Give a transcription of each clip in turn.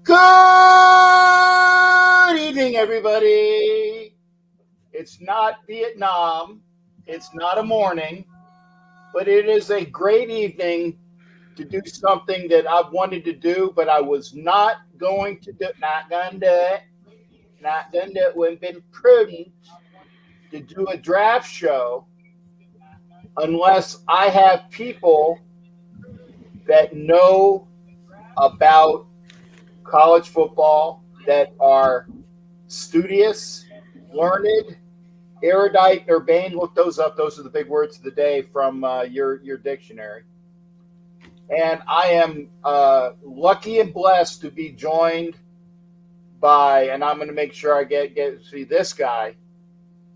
Good evening, everybody. It's not Vietnam. It's not a morning, but it is a great evening to do something that I've wanted to do, but I was not going to do. Not going to do it. Not going to do it. Wouldn't been prudent to do a draft show unless I have people that know about college football, that are studious, learned, erudite, urbane. Look those up. Those are the big words of the day from your dictionary. And I am lucky and blessed to be joined by, and I'm going to make sure I get see this guy.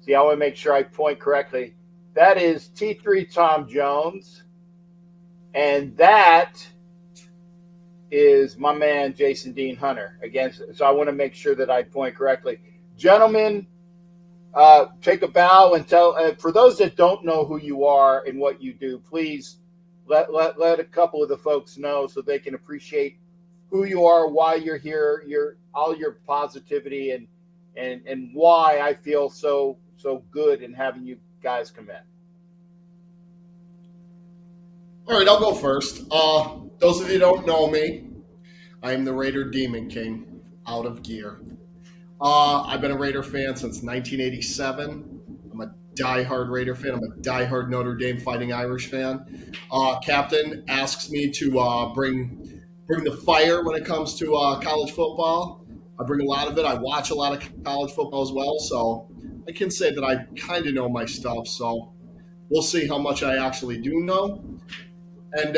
See, I want to make sure I point correctly. That is T.J.3 Thom Jones, and that is my man Jason Dean Hunter. Again, so I want to make sure that I point correctly. Gentlemen, take a bow and tell. For those that don't know who you are and what you do, please let a couple of the folks know so they can appreciate who you are, why you're here, all your positivity, and why I feel so good in having you guys come in. All right, I'll go first. Those of you who don't know me, I am the Raider Demon King out of gear. I've been a Raider fan since 1987. I'm a diehard Raider fan. I'm a diehard Notre Dame Fighting Irish fan. Captain asks me to bring the fire when it comes to college football. I bring a lot of it. I watch a lot of college football as well, so I can say that I kind of know my stuff. So we'll see how much I actually do know. And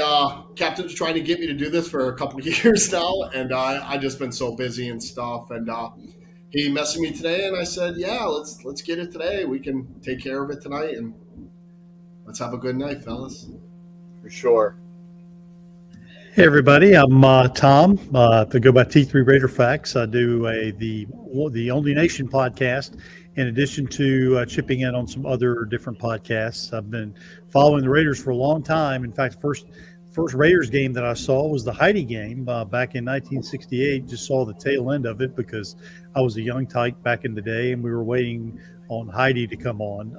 Captain's trying to get me to do this for a couple of years now, and I just been so busy and stuff. And he messaged me today, and I said, "Yeah, let's get it today. We can take care of it tonight, and let's have a good night, fellas." For sure. Hey everybody, I'm Thom. To go by T3 Raider Facts, I do the Only Nation podcast. In addition to chipping in on some other different podcasts, I've been following the Raiders for a long time. In fact, the first Raiders game that I saw was the Heidi game back in 1968. Just saw the tail end of it because I was a young tyke back in the day, and we were waiting on Heidi to come on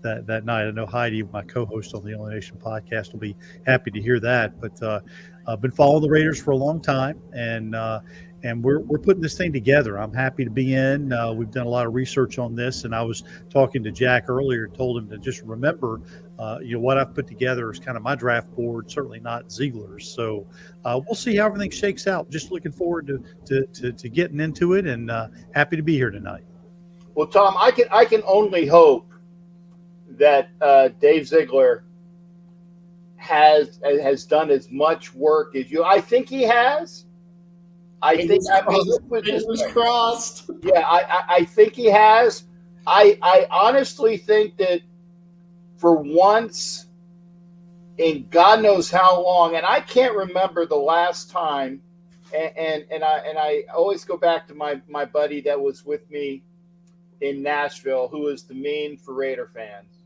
that night. I know Heidi, my co-host on the Only Nation podcast, will be happy to hear that. But I've been following the Raiders for a long time, and we're putting this thing together. I'm happy to be in. We've done a lot of research on this, and I was talking to Jack earlier, told him to just remember, what I've put together is kind of my draft board, certainly not Ziegler's. So we'll see how everything shakes out. Just looking forward to getting into it, and happy to be here tonight. Well, Thom, I can only hope that Dave Ziegler has done as much work as you. I think he has. Fingers crossed. Yeah, I think he has. I honestly think that for once in God knows how long, and I can't remember the last time, and I always go back to my buddy that was with me in Nashville, who is the meme for Raider fans,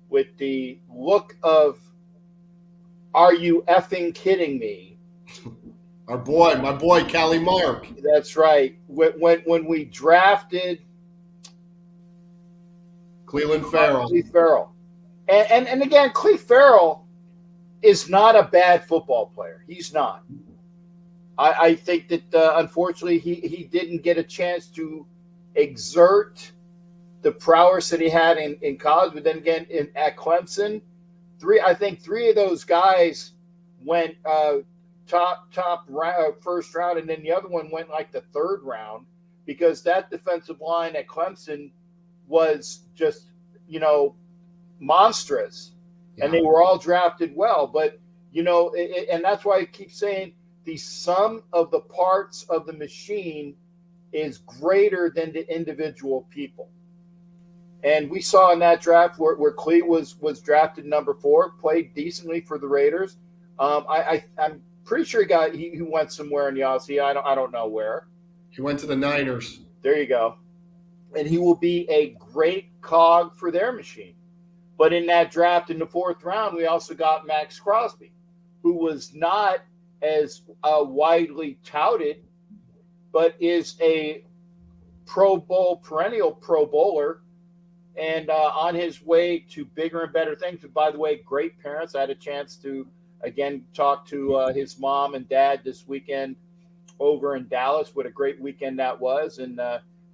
with the look of, "Are you effing kidding me?" My boy, Callie Mark. That's right. When we drafted Clelin Ferrell. Clelin Ferrell. And again, Clelin Ferrell is not a bad football player. He's not. I think that unfortunately he didn't get a chance to exert the prowess that he had in college. But then again, at Clemson, I think three of those guys went top first round, and then the other one went like the third round, because that defensive line at Clemson was just monstrous. Yeah. And they were all drafted well. But and that's why I keep saying the sum of the parts of the machine is greater than the individual people. And we saw in that draft where Clee was drafted number 4, played decently for the Raiders. I'm pretty sure he went somewhere in the Aussie. I don't know where. He went to the Niners. There you go. And he will be a great cog for their machine. But in that draft in the 4th round, we also got Max Crosby, who was not as widely touted but is a perennial Pro Bowler, and on his way to bigger and better things. And by the way, great parents. I had a chance to again talk to his mom and dad this weekend over in Dallas. What a great weekend that was, and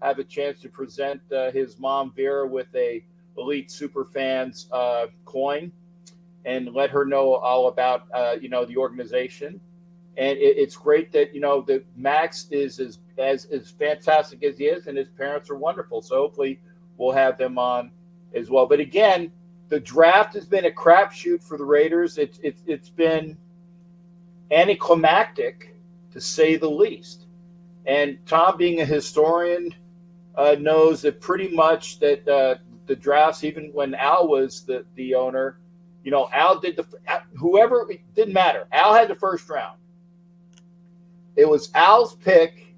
have a chance to present his mom Vera with a Elite Superfans coin and let her know all about the organization. And it's great that that Max is as fantastic as he is, and his parents are wonderful. So hopefully we'll have them on as well. But again, the draft has been a crapshoot for the Raiders. It's been anticlimactic, to say the least. And Thom, being a historian, knows that pretty much that the drafts, even when Al was the owner, Al did whoever, it didn't matter. Al had the first round. It was Al's pick,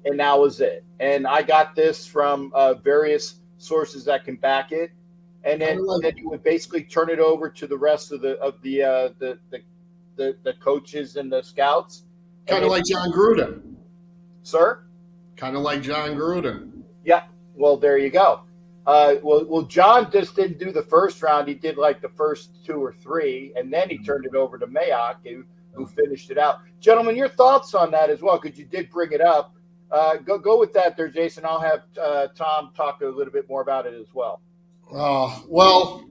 and that was it. And I got this from various sources that can back it. And then you would basically turn it over to the rest of the coaches and the scouts. Kind of like John Gruden. Sir? Kind of like John Gruden. Yeah. Well, there you go. Well, John just didn't do the first round. He did like the first 2 or 3, and then he turned it over to Mayock, who finished it out. Gentlemen, your thoughts on that as well, because you did bring it up. Go with that there, Jason. I'll have Thom talk a little bit more about it as well. Well,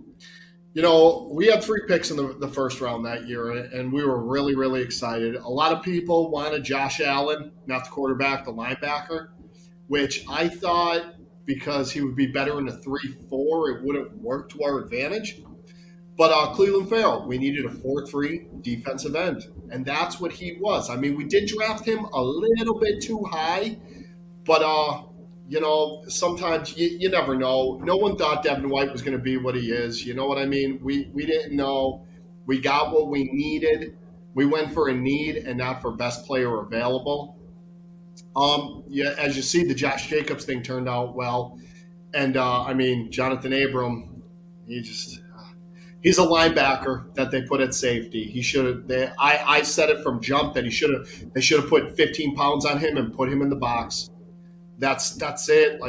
we had 3 picks in the first round that year, and we were really, really excited. A lot of people wanted Josh Allen, not the quarterback, the linebacker, which I thought, because he would be better in a 3-4, it would have worked to our advantage. But Cleveland failed. We needed a 4-3 defensive end, and that's what he was. I mean, we did draft him a little bit too high, but sometimes you never know. No one thought Devin White was going to be what he is. You know what I mean? We didn't know. We got what we needed. We went for a need and not for best player available. As you see, the Josh Jacobs thing turned out well. And, Jonathan Abram, he's a linebacker that they put at safety. He should have. I said it from jump that they should have put 15 pounds on him and put him in the box. That's it.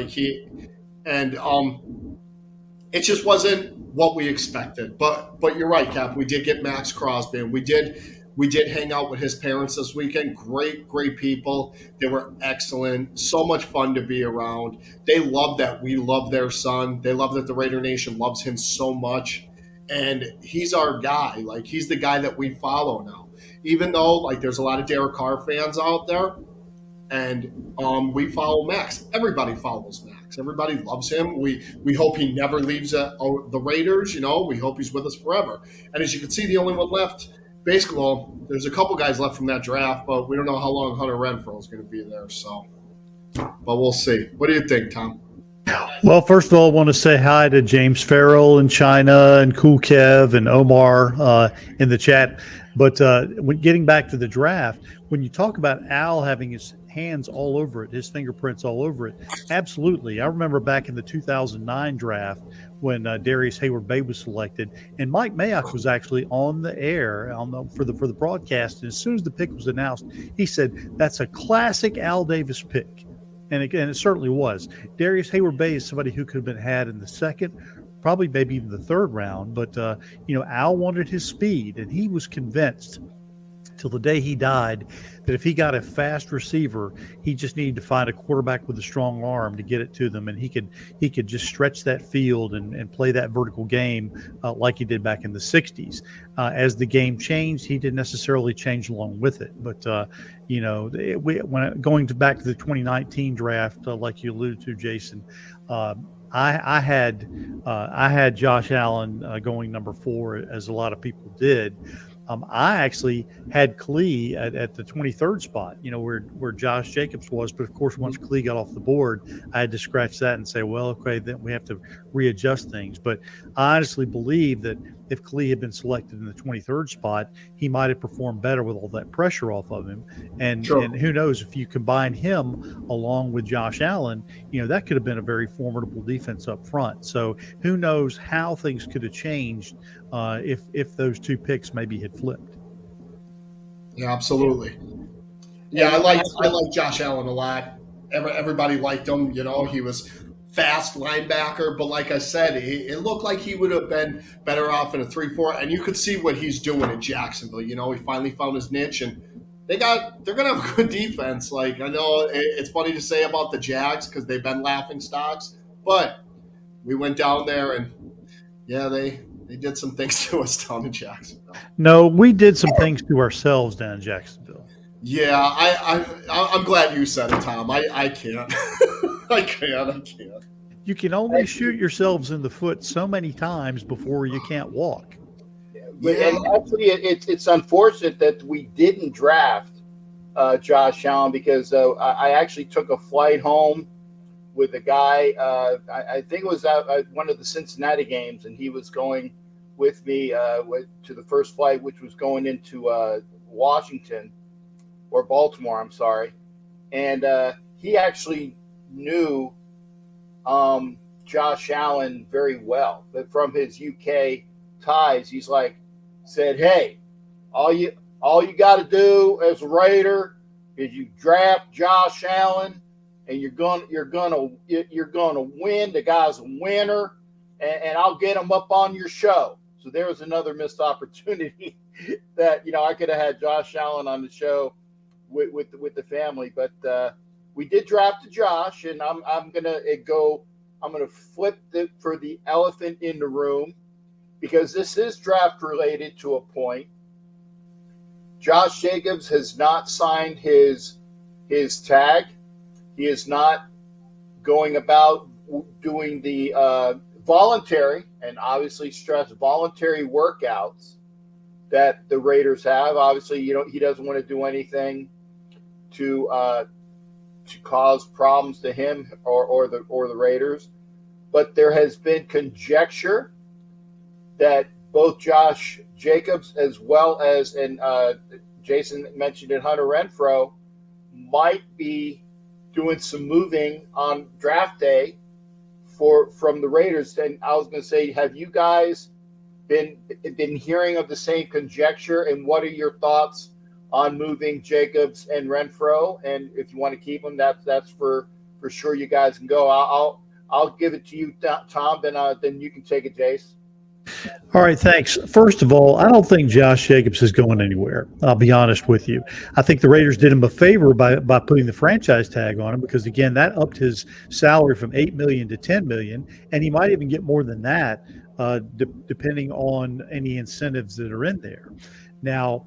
It just wasn't what we expected. But you're right, Cap. We did get Max Crosby, and we did hang out with his parents this weekend. Great people. They were excellent. So much fun to be around. They love that we love their son. They love that the Raider Nation loves him so much. And he's our guy. He's the guy that we follow now. Even though, there's a lot of Derek Carr fans out there, and we follow Max. Everybody follows Max. Everybody loves him. We hope he never leaves the Raiders. We hope he's with us forever. And as you can see, the only one left, basically, there's a couple guys left from that draft, but we don't know how long Hunter Renfrow is going to be there. So, but we'll see. What do you think, Thom? Well, first of all, I want to say hi to James Farrell in China and Cool Kev and Omar in the chat. But getting back to the draft, when you talk about Al having his hands all over it, his fingerprints all over it, absolutely. I remember back in the 2009 draft when Darius Hayward-Bay was selected, and Mike Mayock was actually on the air for the broadcast. And as soon as the pick was announced, he said, "That's a classic Al Davis pick." And it certainly was. Darius Hayward-Bay is somebody who could have been had in the second, probably maybe even the third round. But, Al wanted his speed, and he was convinced till the day he died that if he got a fast receiver, he just needed to find a quarterback with a strong arm to get it to them, and he could just stretch that field and play that vertical game like he did back in the 60s. As the game changed, he didn't necessarily change along with it. But going back to the 2019 draft, like you alluded to, Jason, I had Josh Allen going number 4, as a lot of people did. I actually had Klee at the 23rd spot, where Josh Jacobs was. But of course, once Klee got off the board, I had to scratch that and say, well, okay, then we have to readjust things. But I honestly believe that if Klee had been selected in the 23rd spot, he might have performed better with all that pressure off of him. And who knows, if you combine him along with Josh Allen, that could have been a very formidable defense up front. So who knows how things could have changed if those 2 picks maybe had flipped. Yeah, absolutely. Yeah, And I like Josh Allen a lot. Everybody liked him. You know, he was fast linebacker, but like I said, it looked like he would have been better off in a 3-4. And you could see what he's doing in Jacksonville. You know, he finally found his niche, and they're gonna have a good defense. Like I know it's funny to say about the Jags because they've been laughing stocks, but we went down there and yeah, they did some things to us down in Jacksonville. No, we did some things to ourselves down in Jacksonville. Yeah, I'm glad you said it, Tom. I can't. I can't. You can only shoot yourselves in the foot so many times before you can't walk. But Yeah. and actually, it's unfortunate that we didn't draft Josh Allen because I actually took a flight home with a guy. I think it was at one of the Cincinnati games, and he was going with me to the first flight, which was going into Washington or Baltimore. I'm sorry, and he actually knew Josh Allen very well, but from his UK ties, he's like said, "Hey, all you got to do as a Raider is you draft Josh Allen, and you're gonna win. The guy's a winner, and I'll get him up on your show." So there was another missed opportunity that I could have had Josh Allen on the show with the family, but we did draft Josh, and I'm gonna flip for the elephant in the room because this is draft related to a point. Josh Jacobs has not signed his tag. He is not going about doing the voluntary, and obviously stress voluntary workouts that the Raiders have. Obviously, he doesn't want to do anything to cause problems to him or the Raiders. But there has been conjecture that both Josh Jacobs as well as Jason mentioned it, Hunter Renfrow might be doing some moving on draft day from the Raiders. And I was going to say, have you guys been hearing of the same conjecture? And what are your thoughts on moving Jacobs and Renfrow? And if you want to keep them, that's for sure. You guys can go. I'll give it to you, Tom. Then you can take it, Jace. All right, thanks. First of all, I don't think Josh Jacobs is going anywhere. I'll be honest with you. I think the Raiders did him a favor by putting the franchise tag on him because, again, that upped his salary from $8 million to $10 million, and he might even get more than that, depending on any incentives that are in there. Now,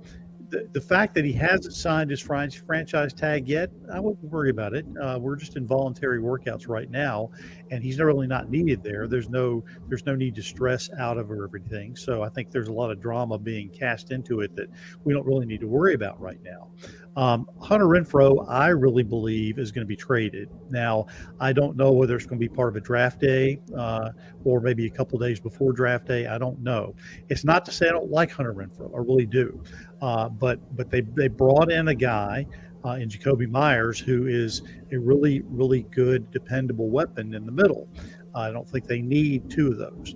the fact that he hasn't signed his franchise tag yet, I wouldn't worry about it. We're just in voluntary workouts right now, and he's really not needed there. There's no need to stress out of or everything. So I think there's a lot of drama being cast into it that we don't really need to worry about right now. Hunter Renfrow, I really believe, is going to be traded. Now, I don't know whether it's going to be part of a draft day or maybe a couple of days before draft day. I don't know. It's not to say I don't like Hunter Renfrow. I really do. But they brought in a guy in Jacoby Myers who is a really, really good, dependable weapon in the middle. I don't think they need two of those.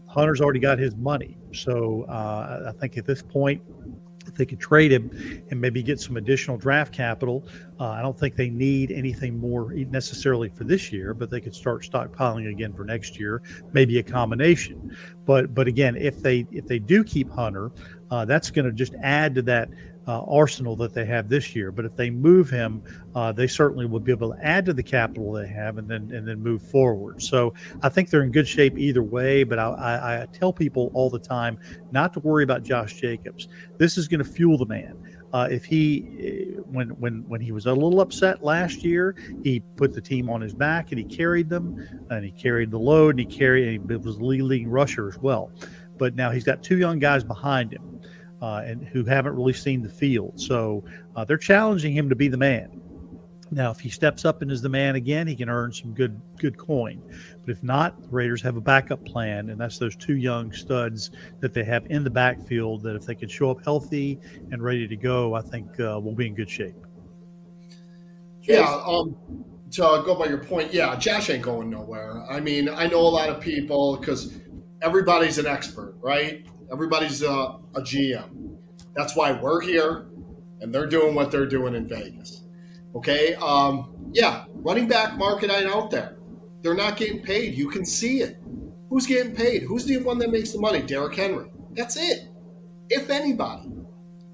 Hunter's already got his money. So I think at this point, if they could trade him and maybe get some additional draft capital, I don't think they need anything more necessarily for this year, but they could start stockpiling again for next year, maybe a combination. But again, if they do keep Hunter, that's going to just add to that arsenal that they have this year. But if they move him, they certainly will be able to add to the capital they have and then move forward. So I think they're in good shape either way. But I tell people all the time not to worry about Josh Jacobs. This is going to fuel the man. If he, when he was a little upset last year, he put the team on his back and he carried them, and he carried the load, and he was the leading rusher as well. But now he's got two young guys behind him, and who haven't really seen the field, so they're challenging him to be the man. Now, if he steps up and is the man again, he can earn some good coin. But if not, the Raiders have a backup plan, and that's those two young studs that they have in the backfield that if they could show up healthy and ready to go, I think we'll be in good shape. Yeah, to go by your point, yeah, Josh ain't going nowhere. I mean, I know a lot of people because everybody's an expert, right? Everybody's a GM. That's why we're here. and they're doing what they're doing in Vegas. Okay, running back market out there. They're not getting paid. You can see it. Who's getting paid? Who's the one that makes the money? Derrick Henry. That's it. If anybody.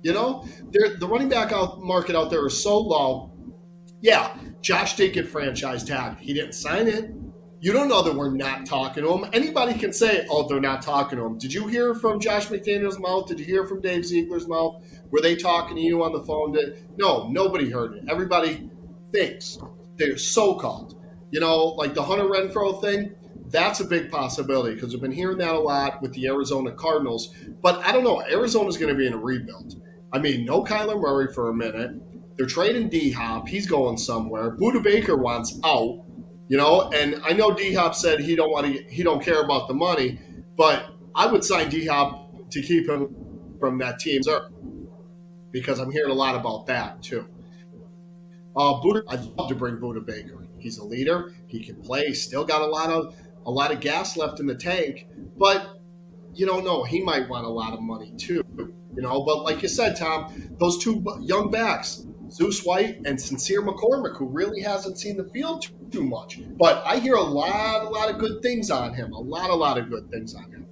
The running back market out there is so low. Yeah, Josh did get franchise tagged. He didn't sign it. You don't know that we're not talking to him. Anybody can say, oh, they're not talking to him. Did you hear from Josh McDaniel's mouth? Did you hear from Dave Ziegler's mouth? Were they talking to you on the phone? No, nobody heard it. Everybody thinks they're so-called. Like the Hunter Renfrow thing, that's a big possibility because we've been hearing that a lot with the Arizona Cardinals. But I don't know. Arizona's going to be in a rebuild. I mean, no Kyler Murray for a minute. They're trading D-Hop. He's going somewhere. Budda Baker wants out. And I know D-Hop said he don't care about the money, but I would sign D-Hop to keep him from that team, because I'm hearing a lot about that too. I'd love to bring Budda Baker. He's a leader. He can play. He's still got a lot of gas left in the tank, but you don't know. He might want a lot of money too. But like you said, Tom, those two young backs, Zeus White and Sincere McCormick, who really hasn't seen the field too much. But I hear a lot of good things on him. A lot of good things on him.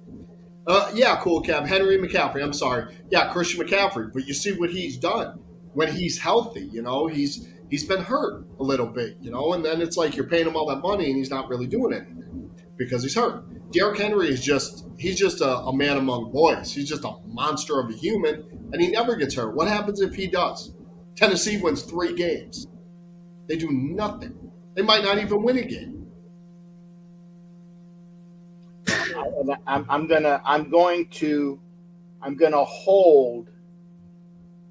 Cool, Cab. Henry McCaffrey. I'm sorry. Yeah, Christian McCaffrey. But you see what he's done when he's healthy. He's been hurt a little bit, and then it's like you're paying him all that money and he's not really doing anything because he's hurt. Derrick Henry he's just a man among boys. He's just a monster of a human, and he never gets hurt. What happens if he does? Tennessee wins 3 games. They do nothing. They might not even win a game. I'm going to hold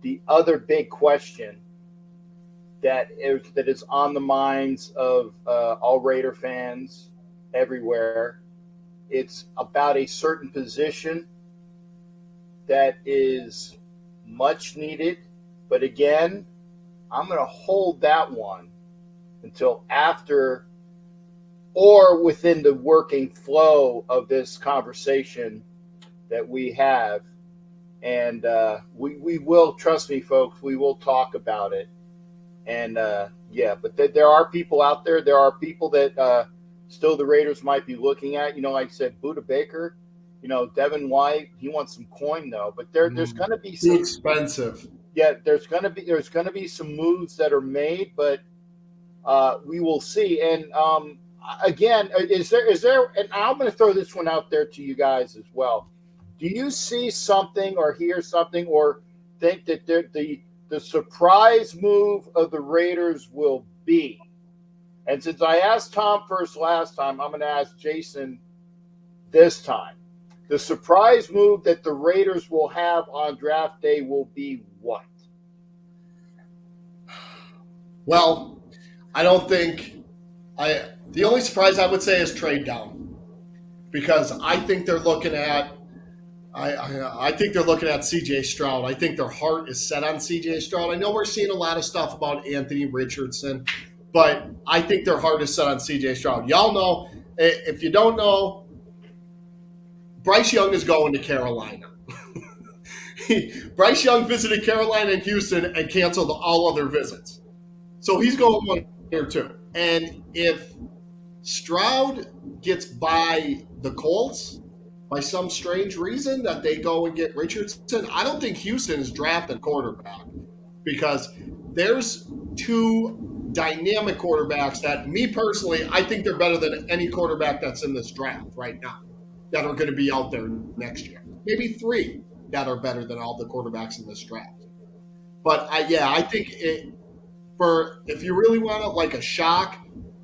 the other big question that is on the minds of all Raider fans everywhere. It's about a certain position that is much needed. But again, I'm going to hold that one until after or within the working flow of this conversation that we have. And we will, trust me, folks, we will talk about it. And but there are people out there. There are people that still the Raiders might be looking at. Like I said, Budda Baker, Devin White. He wants some coin though. But there's going to be some too expensive. Yeah, there's going to be some moves that are made, but we will see. And again, is there? And I'm going to throw this one out there to you guys as well. Do you see something or hear something or think that the surprise move of the Raiders will be? And since I asked Tom first last time, I'm going to ask Jason this time. The surprise move that the Raiders will have on draft day will be what? Well, I don't think the only surprise I would say is trade down, because I think they're looking at I think they're looking at C.J. Stroud. I think their heart is set on C.J. Stroud. I know we're seeing a lot of stuff about Anthony Richardson, but I think their heart is set on C.J. Stroud. Y'all know, if you don't know, Bryce Young is going to Carolina. Bryce Young visited Carolina and Houston and canceled all other visits. So he's going one here too. And if Stroud gets by the Colts by some strange reason that they go and get Richardson, I don't think Houston is drafting quarterback, because there's 2 dynamic quarterbacks that, me personally, I think they're better than any quarterback that's in this draft right now that are going to be out there next year. Maybe 3 that are better than all the quarterbacks in this draft. But I think if you really want to, like a shock,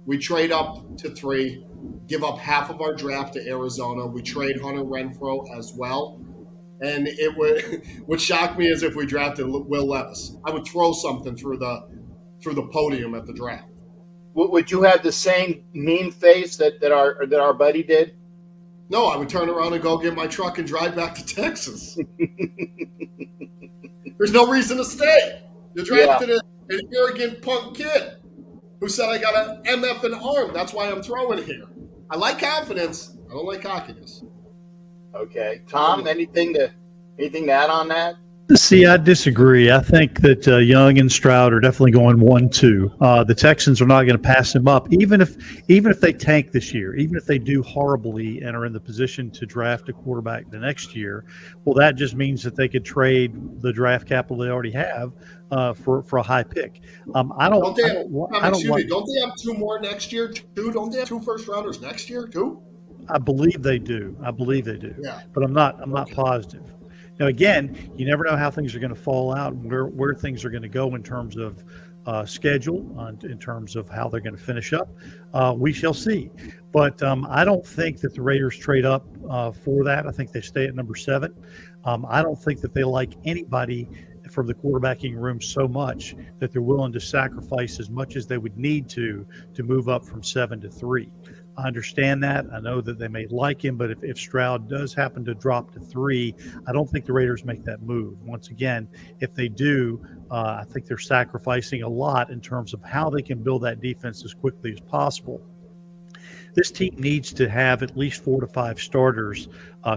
we trade up to 3, give up half of our draft to Arizona. We trade Hunter Renfrow as well. And it would shock me as if we drafted Will Levis. I would throw something through the podium at the draft. Would you have the same mean face that our buddy did? No, I would turn around and go get my truck and drive back to Texas. There's no reason to stay. You drafted an arrogant punk kid who said I got an MF and arm. That's why I'm throwing here. I like confidence. I don't like cockiness. Okay. Tom, anything to add on that? See, I disagree. I think that Young and Stroud are definitely going 1-2. The Texans are not going to pass them up, even if they tank this year, even if they do horribly and are in the position to draft a quarterback the next year. Well, that just means that they could trade the draft capital they already have for a high pick. I don't Don't they I have, don't Tom, I don't excuse me, like. don't they have two more next year too? Don't they have two first rounders next year too? I believe they do. I believe they do, Yeah. but I'm not Okay. positive. Now, again, you never know how things are going to fall out and where things are going to go in terms of schedule, in terms of how they're going to finish up. We shall see. But I don't think that the Raiders trade up for that. I think they stay at number 7. I don't think that they like anybody from the quarterbacking room so much that they're willing to sacrifice as much as they would need to move up from 7 to 3. I understand that. I know that they may like him, but if Stroud does happen to drop to 3, I don't think the Raiders make that move. Once again, if they do, I think they're sacrificing a lot in terms of how they can build that defense as quickly as possible. This team needs to have at least 4 to 5 starters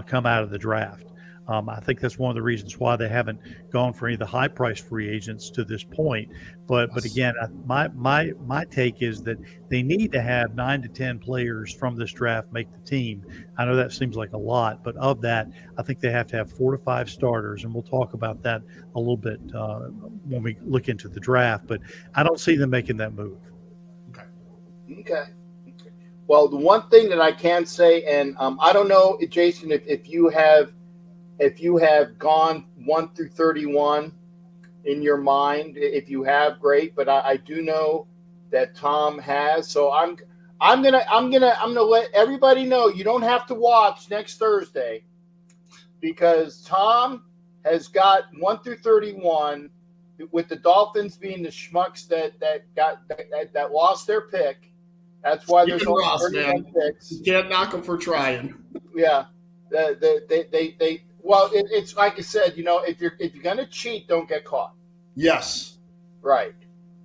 come out of the draft. I think that's one of the reasons why they haven't gone for any of the high price free agents to this point. But Yes. again, my take is that they need to have 9 to 10 players from this draft make the team. I know that seems like a lot, but of that, I think they have to have 4 to 5 starters, and we'll talk about that a little bit when we look into the draft. But I don't see them making that move. Okay. Well, the one thing that I can say, and I don't know, Jason, if you have gone 1 through 31 in your mind. If you have, great. But I do know that Thom has. So I'm gonna let everybody know you don't have to watch next Thursday because Thom has got 1 through 31, with the Dolphins being the schmucks that lost their pick. That's why there's Even only Ross, 31 man. picks. You can't knock them for trying. Yeah, they well, it's like I said, if you're gonna cheat, don't get caught. Yes. Right.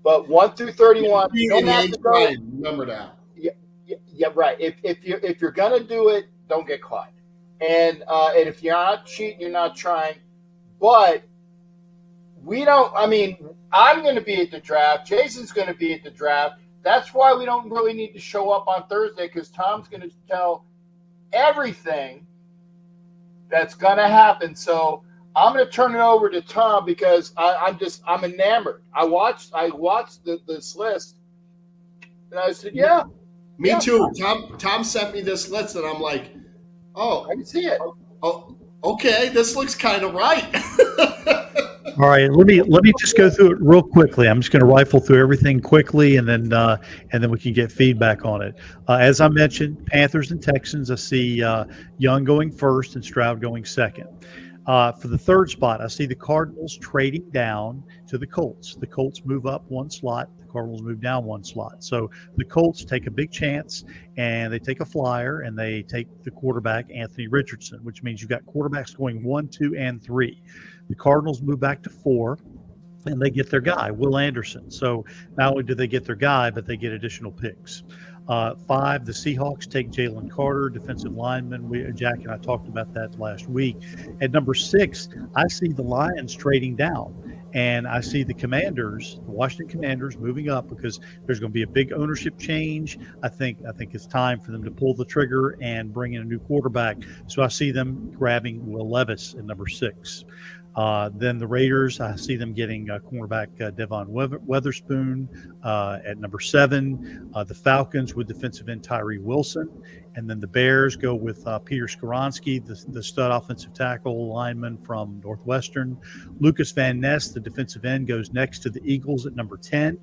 But 1 through 31, you Cheating, don't he have ain't to go. trying. Remember that. Yeah, right. If you're gonna do it, don't get caught. And if you're not cheating, you're not trying. But we don't. I mean, I'm going to be at the draft. Jason's going to be at the draft. That's why we don't really need to show up on Thursday because Thom's going to tell everything that's going to happen. So I'm going to turn it over to Thom because I'm enamored. I watched this list and I said, yeah, Me yeah, too. Thom sent me this list, and I'm like, I can see it. oh, okay, this looks kind of right. All right, let me just go through it real quickly. I'm just going to rifle through everything quickly, and then we can get feedback on it. As I mentioned, Panthers and Texans. I see Young going first and Stroud going second. For the third spot, I see the Cardinals trading down to the Colts. The Colts move up one slot. The Cardinals move down one slot. So the Colts take a big chance, and they take a flyer, and they take the quarterback, Anthony Richardson, which means you've got quarterbacks going 1, 2, and 3. The Cardinals move back to 4, and they get their guy, Will Anderson. So not only do they get their guy, but they get additional picks. 5, the Seahawks take Jalen Carter, defensive lineman. Jack and I talked about that last week. At number 6, I see the Lions trading down, and I see the Washington Commanders, moving up because there's going to be a big ownership change. I think it's time for them to pull the trigger and bring in a new quarterback. So I see them grabbing Will Levis at number 6. Then the Raiders, I see them getting cornerback Devon Weatherspoon at number 7. The Falcons with defensive end Tyree Wilson. And then the Bears go with Peter Skoronski, the stud offensive tackle lineman from Northwestern. Lucas Van Ness, the defensive end, goes next to the Eagles at number 10.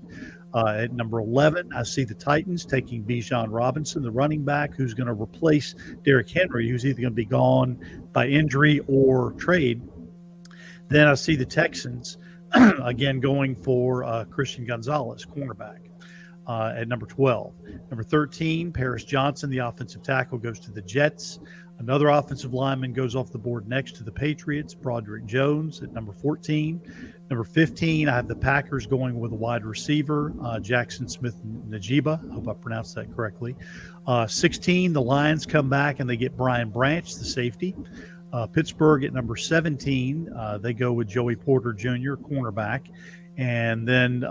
At number 11, I see the Titans taking Bijan Robinson, the running back, who's going to replace Derrick Henry, who's either going to be gone by injury or trade. Then I see the Texans again going for Christian Gonzalez, cornerback, at number 12. Number 13, Paris Johnson, the offensive tackle, goes to the Jets. Another offensive lineman goes off the board next to the Patriots, Broderick Jones at number 14. Number 15, I have the Packers going with a wide receiver, Jackson Smith-Njigba. I hope I pronounced that correctly. 16, the Lions come back and they get Brian Branch, the safety. Pittsburgh at number 17, they go with Joey Porter Jr., cornerback. And then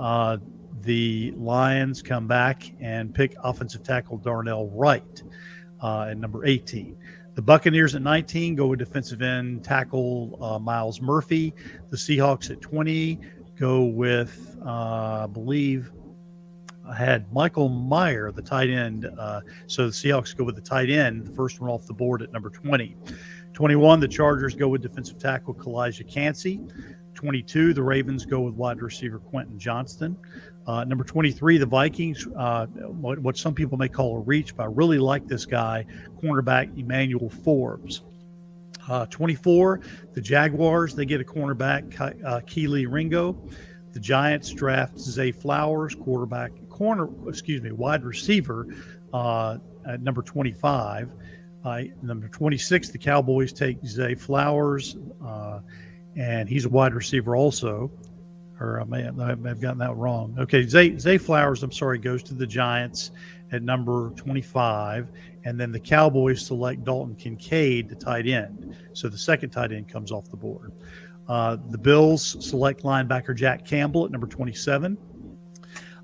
the Lions come back and pick offensive tackle Darnell Wright at number 18. The Buccaneers at 19 go with defensive end tackle Miles Murphy. The Seahawks at 20 go with, I believe, I had Michael Meyer, the tight end. So the Seahawks go with the tight end, the first one off the board at number 20. 21, the Chargers go with defensive tackle Kalijah Cansey. 22, the Ravens go with wide receiver Quentin Johnston. Number 23, the Vikings, what some people may call a reach, but I really like this guy, cornerback Emmanuel Forbes. 24, the Jaguars, they get a cornerback, Keely Ringo. The Giants draft Zay Flowers, wide receiver at number 25. Number 26, the Cowboys take Zay Flowers, and he's a wide receiver also. Or I may have gotten that wrong. Okay, Zay Flowers, goes to the Giants at number 25. And then the Cowboys select Dalton Kincaid, the tight end. So the second tight end comes off the board. The Bills select linebacker Jack Campbell at number 27.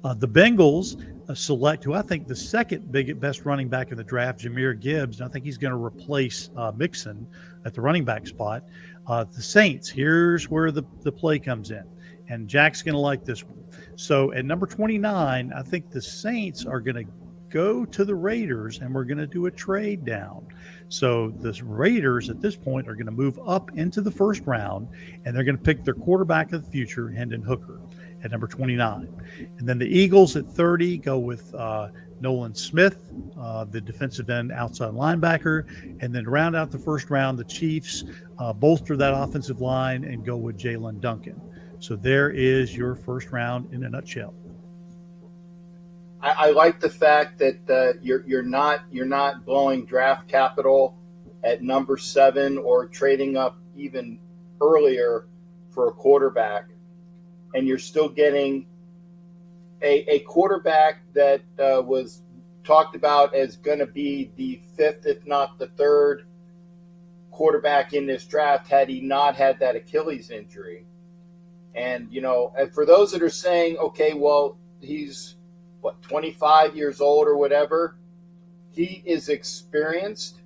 The Bengals select who I think the second best running back in the draft, Jahmyr Gibbs. And I think he's going to replace Mixon at the running back spot. The Saints, here's where the play comes in. And Jack's going to like this one. So at number 29, I think the Saints are going to go to the Raiders, and we're going to do a trade down. So the Raiders at this point are going to move up into the first round, and they're going to pick their quarterback of the future, Hendon Hooker, at number 29. And then the Eagles at 30 go with Nolan Smith, the defensive end outside linebacker. And then to round out the first round, the Chiefs bolster that offensive line and go with Jalen Duncan. So there is your first round in a nutshell. I like the fact that you're not blowing draft capital at number 7 or trading up even earlier for a quarterback, and you're still getting a quarterback that was talked about as going to be the 5th, if not the 3rd quarterback in this draft had he not had that Achilles injury. And, and for those that are saying, okay, well, he's 25 years old or whatever, he is experienced.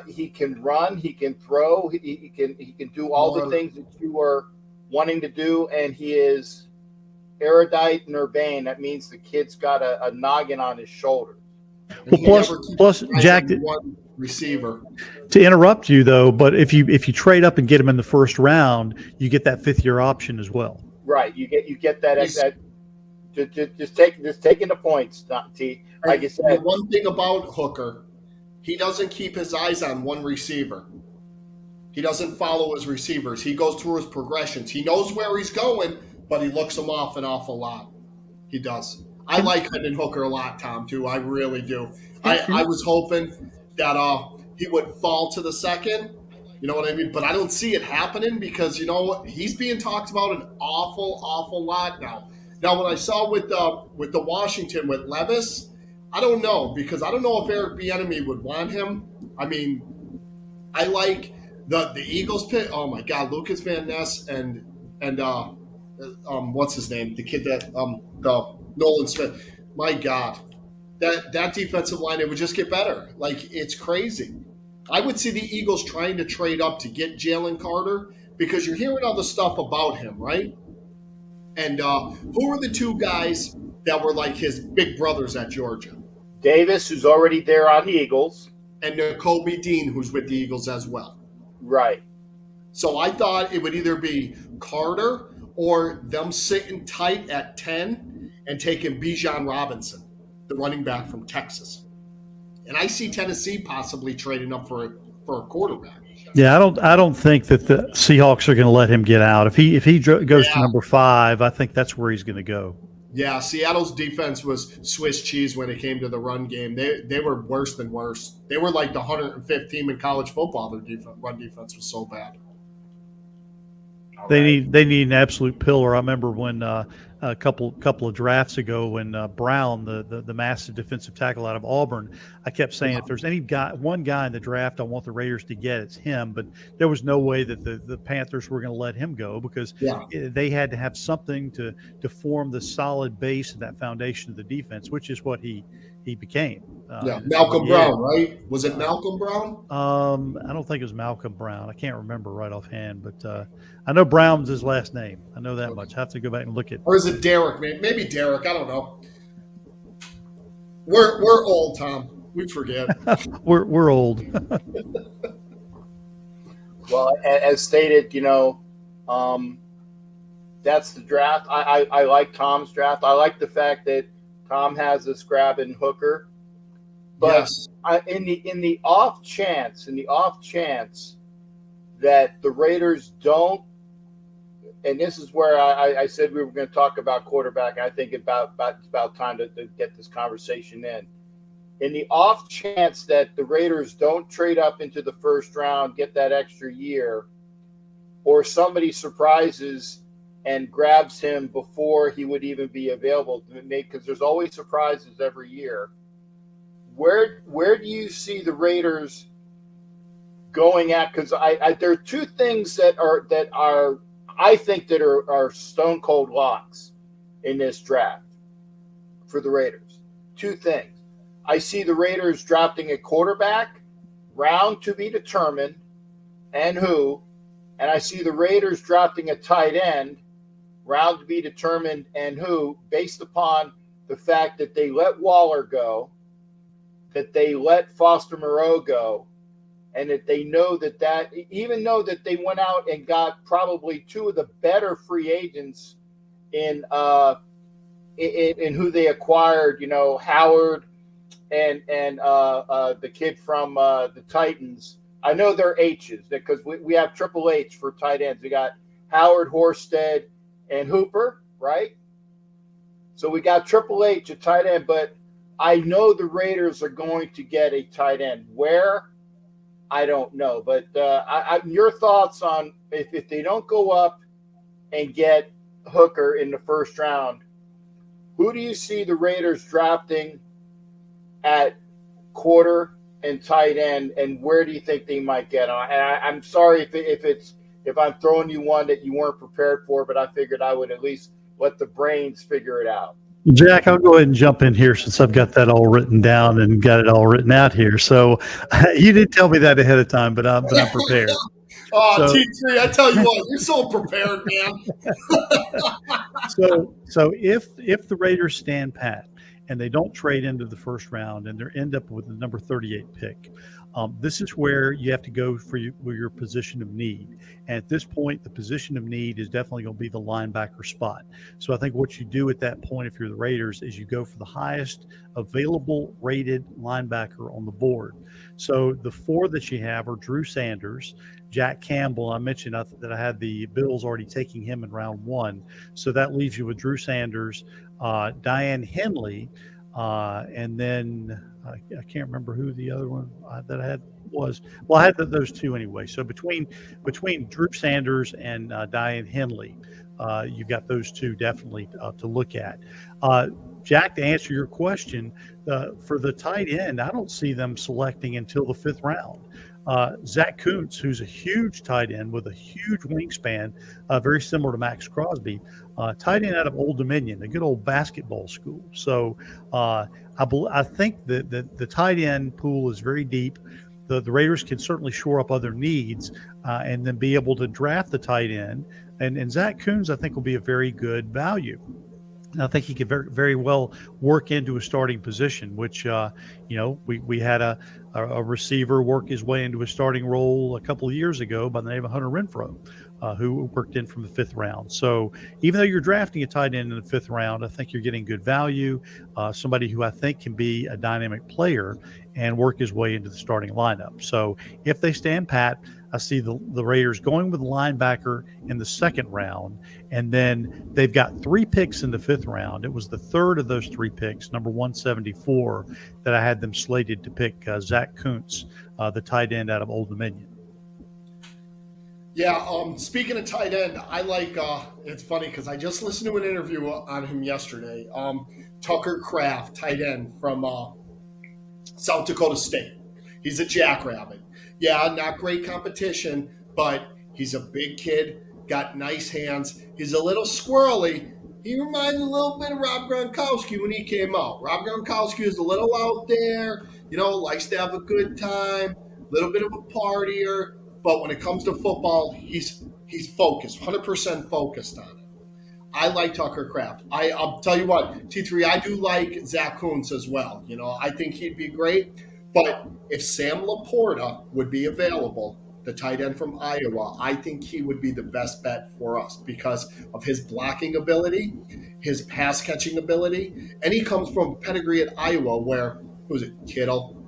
He can run, he can throw, he can do all the things that you are wanting to do, and he is erudite and urbane. That means the kid's got a noggin on his shoulders. Well, plus Jack, one receiver. To interrupt you though, but if you trade up and get him in the first round, you get that 5th-year option as well. Right, you get that. Just taking the points, T. Like I said, one thing about Hooker, he doesn't keep his eyes on one receiver. He doesn't follow his receivers. He goes through his progressions. He knows where he's going, but he looks them off an awful lot. He does. I like Hendon Hooker a lot, Tom, too. I really do. I was hoping that he would fall to the second. You know what I mean? But I don't see it happening because, he's being talked about an awful lot now. Now, when I saw with the Washington with Levis, I don't know, because I don't know if Eric Bieniemy would want him. I mean, I like the Eagles pick. Oh my God, Lucas Van Ness and what's his name? The kid that the Nolan Smith. My God, that defensive line, it would just get better. Like, it's crazy. I would see the Eagles trying to trade up to get Jalen Carter because you're hearing all the stuff about him, right? And who were the 2 guys that were like his big brothers at Georgia? Davis, who's already there on the Eagles. And Kobe Dean, who's with the Eagles as well. Right. So I thought it would either be Carter or them sitting tight at 10 and taking Bijan Robinson, the running back from Texas. And I see Tennessee possibly trading up for a quarterback. Yeah, I don't think that the Seahawks are going to let him get out. If he goes to number 5, I think that's where he's going to go. Yeah, Seattle's defense was Swiss cheese when it came to the run game. They were worse than worse. They were like the 105th team in college football. Their run defense was so bad. They need an absolute pillar. I remember when a couple of drafts ago when Brown, the massive defensive tackle out of Auburn, I kept saying if there's one guy in the draft I want the Raiders to get, it's him. But there was no way that the Panthers were going to let him go because they had to have something to form the solid base of that foundation of the defense, which is what he became. Malcolm Brown, right? Was it Malcolm Brown? I don't think it was Malcolm Brown. I can't remember right offhand, but I know Brown's his last name. I know that much. I have to go back and look at. Or is it Derek? Maybe Derek. I don't know. We're old, Tom. We forget. we're old. Well, as stated, that's the draft. I like Tom's draft. I like the fact that Thom has us grabbing Hooker. But yes. in the off chance that the Raiders don't, and this is where I said we were going to talk about quarterback. I think it's about time to get this conversation in. In the off chance that the Raiders don't trade up into the first round, get that extra year, or somebody surprises and grabs him before he would even be available, because there's always surprises every year. Where do you see the Raiders going at? Because there are two things that are I think that are stone cold locks in this draft for the Raiders. Two things. I see the Raiders drafting a quarterback, round to be determined, and who. And I see the Raiders drafting a tight end, round to be determined, and who, based upon the fact that they let Waller go, that they let Foster Moreau go, and that they know that even though that they went out and got probably two of the better free agents in who they acquired, Howard and the kid from the Titans. I know they're H's because we have Triple H for tight ends. We got Howard, Horsted, and Hooper, right? So we got Triple H at tight end, but I know the Raiders are going to get a tight end. Where? I don't know. But your thoughts on if they don't go up and get Hooker in the first round, who do you see the Raiders drafting at quarter and tight end, and where do you think they might get on? And I'm sorry if I'm throwing you one that you weren't prepared for, but I figured I would at least let the brains figure it out. Jack, I'll go ahead and jump in here since I've got that all written down and got it all written out here. So you didn't tell me that ahead of time, but I'm prepared. T.J.3, I tell you what, you're so prepared, man. So if the Raiders stand pat and they don't trade into the first round and they end up with the number 38 pick, this is where you have to go for your position of need. And at this point, the position of need is definitely going to be the linebacker spot. So I think what you do at that point, if you're the Raiders, is you go for the highest available rated linebacker on the board. So the four that you have are Drew Sanders, Jack Campbell. I mentioned that I had the Bills already taking him in round one. So that leaves you with Drew Sanders, Diane Henley, and then I can't remember who the other one that I had was. Well, I had those two anyway. So between Drew Sanders and Diane Henley, you've got those two definitely to look at. Jack, to answer your question, for the tight end, I don't see them selecting until the fifth round. Zach Kuntz, who's a huge tight end with a huge wingspan, very similar to Max Crosby, tight end out of Old Dominion, a good old basketball school. So I think that the tight end pool is very deep. The Raiders can certainly shore up other needs and then be able to draft the tight end. And Zach Kuntz, I think, will be a very good value. I think he could very, very well work into a starting position, which, we had a receiver work his way into a starting role a couple of years ago by the name of Hunter Renfrow, who worked in from the fifth round. So even though you're drafting a tight end in the fifth round, I think you're getting good value, somebody who I think can be a dynamic player and work his way into the starting lineup. So if they stand pat, I see the Raiders going with linebacker in the second round, and then they've got 3 picks in the fifth round. It was the third of those 3 picks, number 174, that I had them slated to pick Zach Kuntz, the tight end out of Old Dominion. Yeah, speaking of tight end, I like. It's funny because I just listened to an interview on him yesterday. Tucker Kraft, tight end from South Dakota State. He's a jackrabbit. Yeah, not great competition, but he's a big kid, got nice hands. He's a little squirrely. He reminds me a little bit of Rob Gronkowski when he came out. Rob Gronkowski is a little out there, likes to have a good time, a little bit of a partier. But when it comes to football, he's focused, 100% focused on it. I like Tucker Kraft. I'll tell you what, T3, I do like Zach Kuntz as well. I think he'd be great. But if Sam Laporta would be available, the tight end from Iowa, I think he would be the best bet for us because of his blocking ability, his pass catching ability, and he comes from pedigree at Iowa where, who's it, Kittle?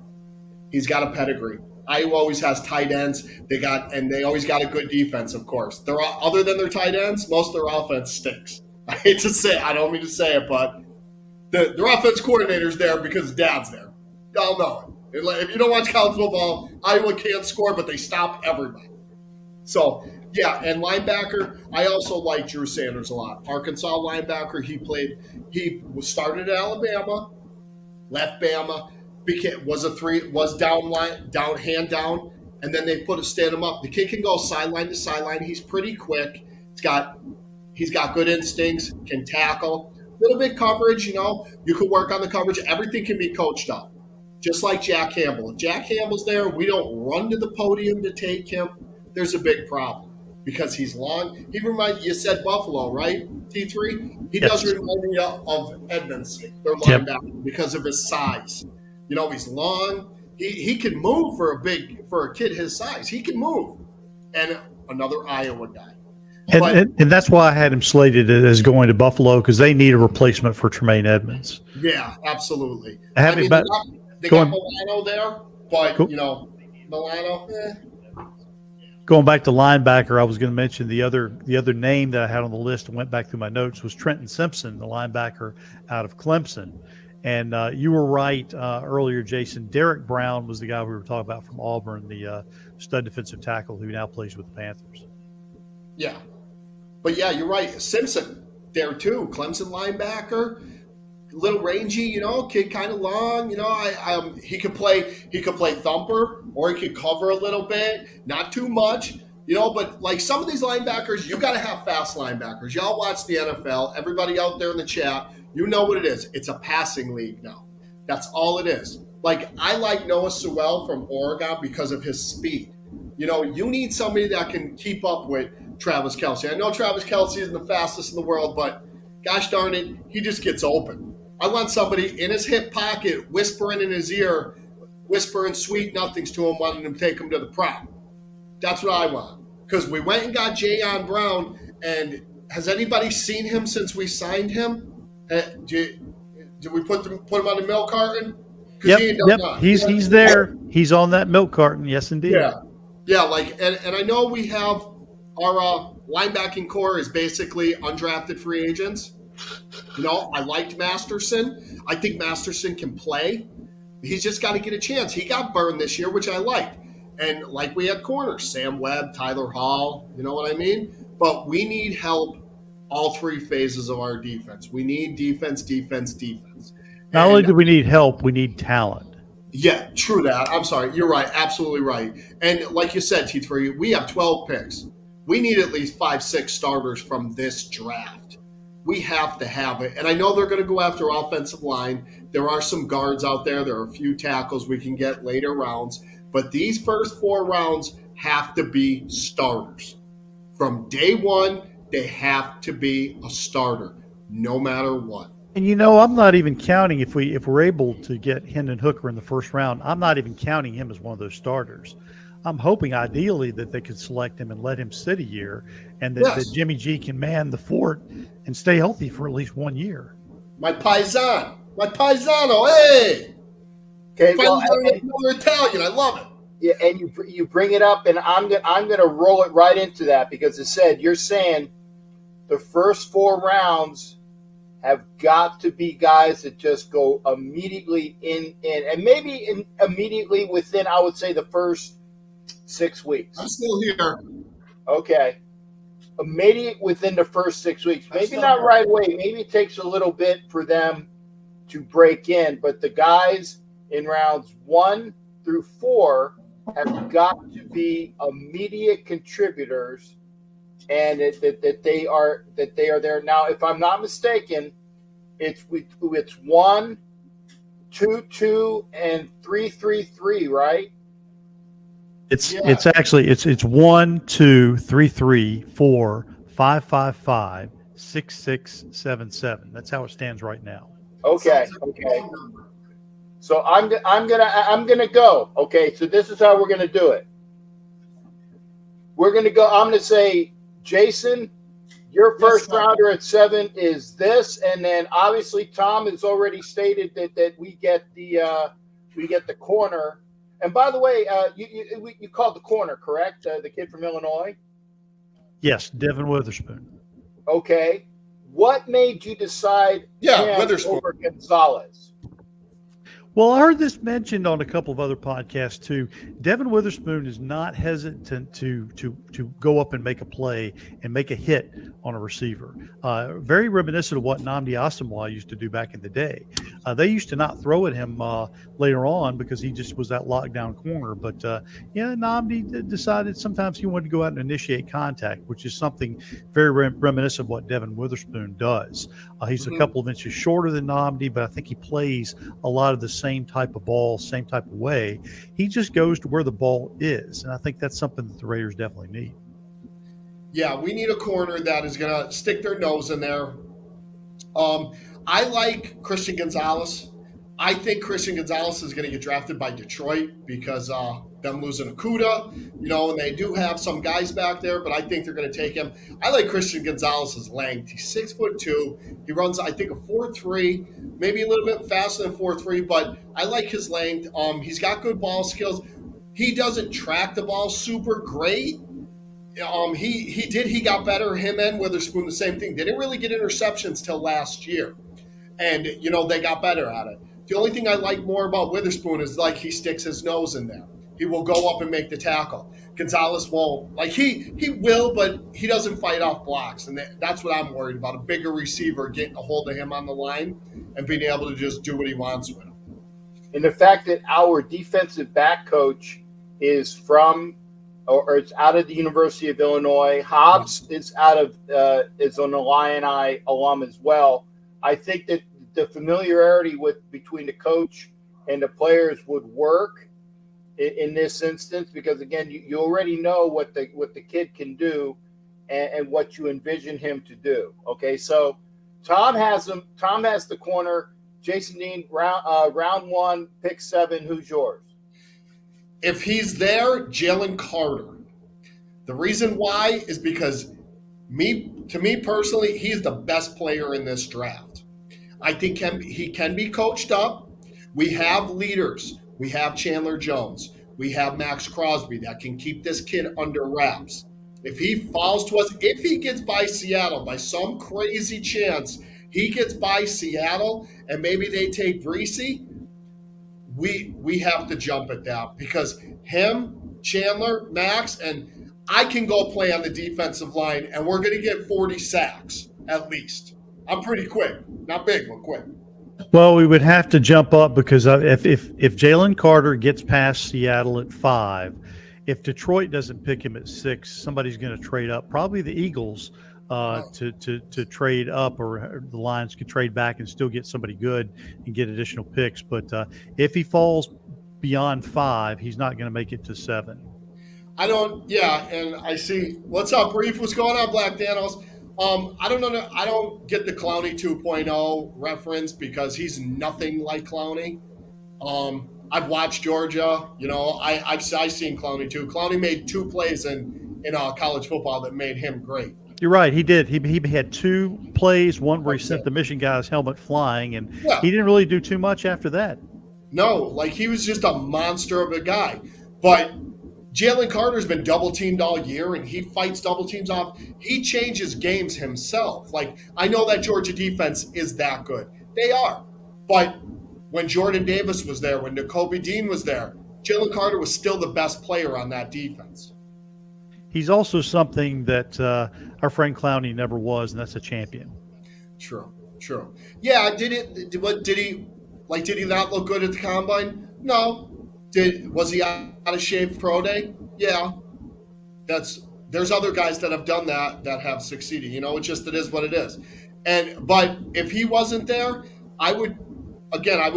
He's got a pedigree. Iowa always has tight ends. They always got a good defense, of course. Other than their tight ends, most of their offense stinks. I hate to say it, I don't mean to say it, but their offense coordinator's there because Dad's there. Y'all know it. If you don't watch college football, Iowa can't score, but they stop everybody. So, yeah, and linebacker, I also like Drew Sanders a lot. Arkansas linebacker, he started at Alabama, left Bama, was down, hand down, and then they stand him up. The kid can go sideline to sideline. He's pretty quick. He's got good instincts, can tackle. A little bit coverage, you can work on the coverage. Everything can be coached up, just like Jack Campbell. If Jack Campbell's there, we don't run to the podium to take him. There's a big problem because he's long. You said Buffalo, right, T3? He does remind me of Edmonds, their linebacker, because of his size. He's long. He can move for a kid his size. He can move. And another Iowa guy. And that's why I had him slated as going to Buffalo because they need a replacement for Tremaine Edmonds. Yeah, absolutely. They Going- got Milano there, but, Milano, Going back to linebacker, I was going to mention the other name that I had on the list and went back through my notes was Trenton Simpson, the linebacker out of Clemson. And you were right earlier, Jason. Derek Brown was the guy we were talking about from Auburn, the stud defensive tackle who now plays with the Panthers. Yeah. But, yeah, you're right. Simpson there, too. Clemson linebacker, little rangy, kid kind of long. He could play thumper or he could cover a little bit, not too much. But like some of these linebackers, you got to have fast linebackers. Y'all watch the NFL. Everybody out there in the chat, you know what it is. It's a passing league now. That's all it is. Like, I like Noah Sewell from Oregon because of his speed. You need somebody that can keep up with Travis Kelce. I know Travis Kelce isn't the fastest in the world, but gosh darn it, he just gets open. I want somebody in his hip pocket whispering in his ear, whispering sweet nothings to him, wanting him to take him to the prom. That's what I want. Because we went and got Jayon Brown, and has anybody seen him since we signed him? Did we put him on the milk carton? Yep. He's there. He's on that milk carton. Yes, indeed. Yeah. And I know we have our linebacking core is basically undrafted free agents. I liked Masterson. I think Masterson can play. He's just got to get a chance. He got burned this year, which I liked. And like we had corners, Sam Webb, Tyler Hall, you know what I mean? But we need help all three phases of our defense. We need defense. Not only do we need help, we need talent. Yeah, true that. I'm sorry. You're right. Absolutely right. And like you said, T3, we have 12 picks. We need at least 5-6 starters from this draft. We have to have it. And I know they're going to go after offensive line. There are some guards out there. There are a few tackles we can get later rounds. But these first 4 rounds have to be starters. From day one, they have to be a starter, no matter what. And I'm not even counting if we're able to get Hendon Hooker in the first round. I'm not even counting him as one of those starters. I'm hoping ideally that they could select him and let him sit a year, and that Jimmy G can man the fort and stay healthy for at least 1 year. My paisano, hey! Okay, another Italian. I love it. Yeah, and you bring it up, and I'm gonna roll it right into that because you're saying the first 4 rounds have got to be guys that just go immediately in and maybe immediately within, I would say, the first 6 weeks. I'm still here. Okay. Maybe within the first 6 weeks. Maybe not right away. Maybe it takes a little bit for them to break in. But the guys in rounds 1 through 4 have got to be immediate contributors, and that they are there. Now, if I'm not mistaken, it's 1, 2, 2, and 3, 3, 3, right? It's actually it's 1, 2, 3, 3, 4, 5, 5, 5, 6, 6, 7, 7. That's how it stands right now. Okay. So I'm gonna go. Okay, so this is how we're gonna do it. We're gonna go. I'm gonna say, Jason, your first rounder at 7 is this, and then obviously Thom has already stated that we get the corner. And by the way, you called the corner, correct? The kid from Illinois. Yes, Devin Witherspoon. Okay. What made you decide him Witherspoon over Gonzalez? Well, I heard this mentioned on a couple of other podcasts too. Devin Witherspoon is not hesitant to go up and make a play and make a hit on a receiver. Very reminiscent of what Nnamdi Asomugha used to do back in the day. They used to not throw at him later on because he just was that lockdown corner. But Nnamdi decided sometimes he wanted to go out and initiate contact, which is something very reminiscent of what Devin Witherspoon does. He's a couple of inches shorter than Nnamdi, but I think he plays a lot of the same type of ball, same type of way. He just goes to where the ball is, and I think that's something that the Raiders definitely need. Yeah, we need a corner that is going to stick their nose in there. I like Christian Gonzalez. I think Christian Gonzalez is going to get drafted by Detroit because them losing Okuda, and they do have some guys back there, but I think they're going to take him. I like Christian Gonzalez's length. He's 6'2". He runs, I think, a 4.3, maybe a little bit faster than 4.3, but I like his length. He's got good ball skills. He doesn't track the ball super great. He got better. Him and Witherspoon, the same thing. They didn't really get interceptions till last year, and they got better at it. The only thing I like more about Witherspoon is he sticks his nose in there. He will go up and make the tackle. Gonzalez won't. He will, but he doesn't fight off blocks, and that's what I'm worried about. A bigger receiver getting a hold of him on the line and being able to just do what he wants with him. And the fact that our defensive back coach is from, or it's out of the University of Illinois. Hobbs is is an Illini alum as well. I think that the familiarity between the coach and the players would work in this instance, because again, you already know what the kid can do and what you envision him to do. Okay, so Thom has him. Thom has the corner. Jason Dean, round 1, pick 7. Who's yours? If he's there, Jalen Carter. The reason why is because to me personally, he's the best player in this draft. I think he can be coached up. We have leaders. We have Chandler Jones. We have Max Crosby that can keep this kid under wraps. If he falls to us, if he gets by Seattle, by some crazy chance, he gets by Seattle and maybe they take Breesy, we have to jump at that because him, Chandler, Max, and I can go play on the defensive line and we're going to get 40 sacks at least. I'm pretty quick. Not big, but quick. Well, we would have to jump up because if Jalen Carter gets past Seattle at 5, if Detroit doesn't pick him at 6, somebody's going to trade up. Probably the Eagles to trade up, or the Lions could trade back and still get somebody good and get additional picks. But if he falls beyond 5, he's not going to make it to 7. And I see. What's up, Reef? What's going on, Black Danos? I don't know. I don't get the Clowney 2.0 reference because he's nothing like Clowney. I've watched Georgia. I've seen Clowney too. Clowney made 2 plays in college football that made him great. You're right. He did. He had 2 plays, one where he sent the Michigan guy's helmet flying, and he didn't really do too much after that. No, he was just a monster of a guy. But Jalen Carter's been double teamed all year, and he fights double teams off. He changes games himself. I know that Georgia defense is that good. They are. But when Jordan Davis was there, when Nakobe Dean was there, Jalen Carter was still the best player on that defense. he's also something that our friend Clowney never was, and that's a champion. True. Yeah, did he like? Did he not look good at the combine? No. Was he out of shape pro day? Yeah. There's other guys that have done that have succeeded. It is what it is. But if he wasn't there, I would again I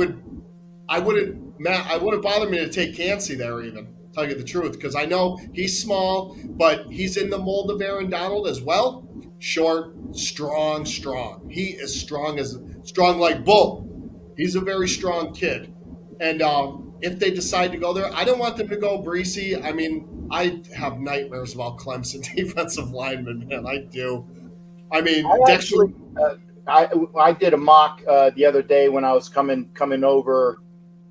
wouldn't bother me to take Cansey there even. Tell you the truth, because I know he's small, but he's in the mold of Aaron Donald as well. Short, strong. He is strong like bull. He's a very strong kid, and if they decide to go there, I don't want them to go Breesy. I mean, I have nightmares about Clemson defensive linemen, man. I do. I mean, I actually, I did a mock the other day when I was coming over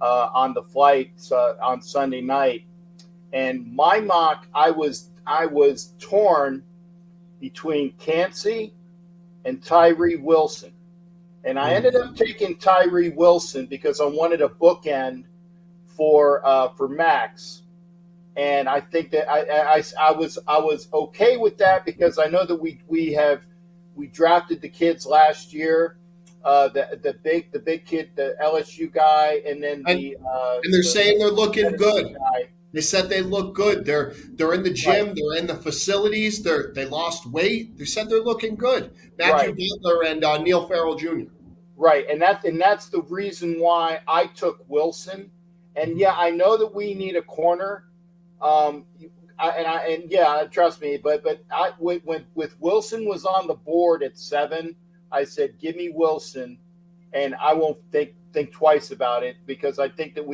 on the flights on Sunday night, and my mock I was torn between Cansey and Tyree Wilson, and I ended up taking Tyree Wilson because I wanted a bookend for Max, and I think that I was okay with that because I know that we drafted the kids last year. The big kid, the LSU guy, and then and they're saying they're looking good. Guy. They said they look good. They're in the gym. Right. They're in the facilities. They lost weight. They said they're looking good. Matthew Butler and Neil Farrell Jr. Right, and that's the reason why I took Wilson. And yeah, I know that we need a corner. Trust me, but when Wilson was on the board at 7, I said, give me Wilson, and I won't think twice about it because I think that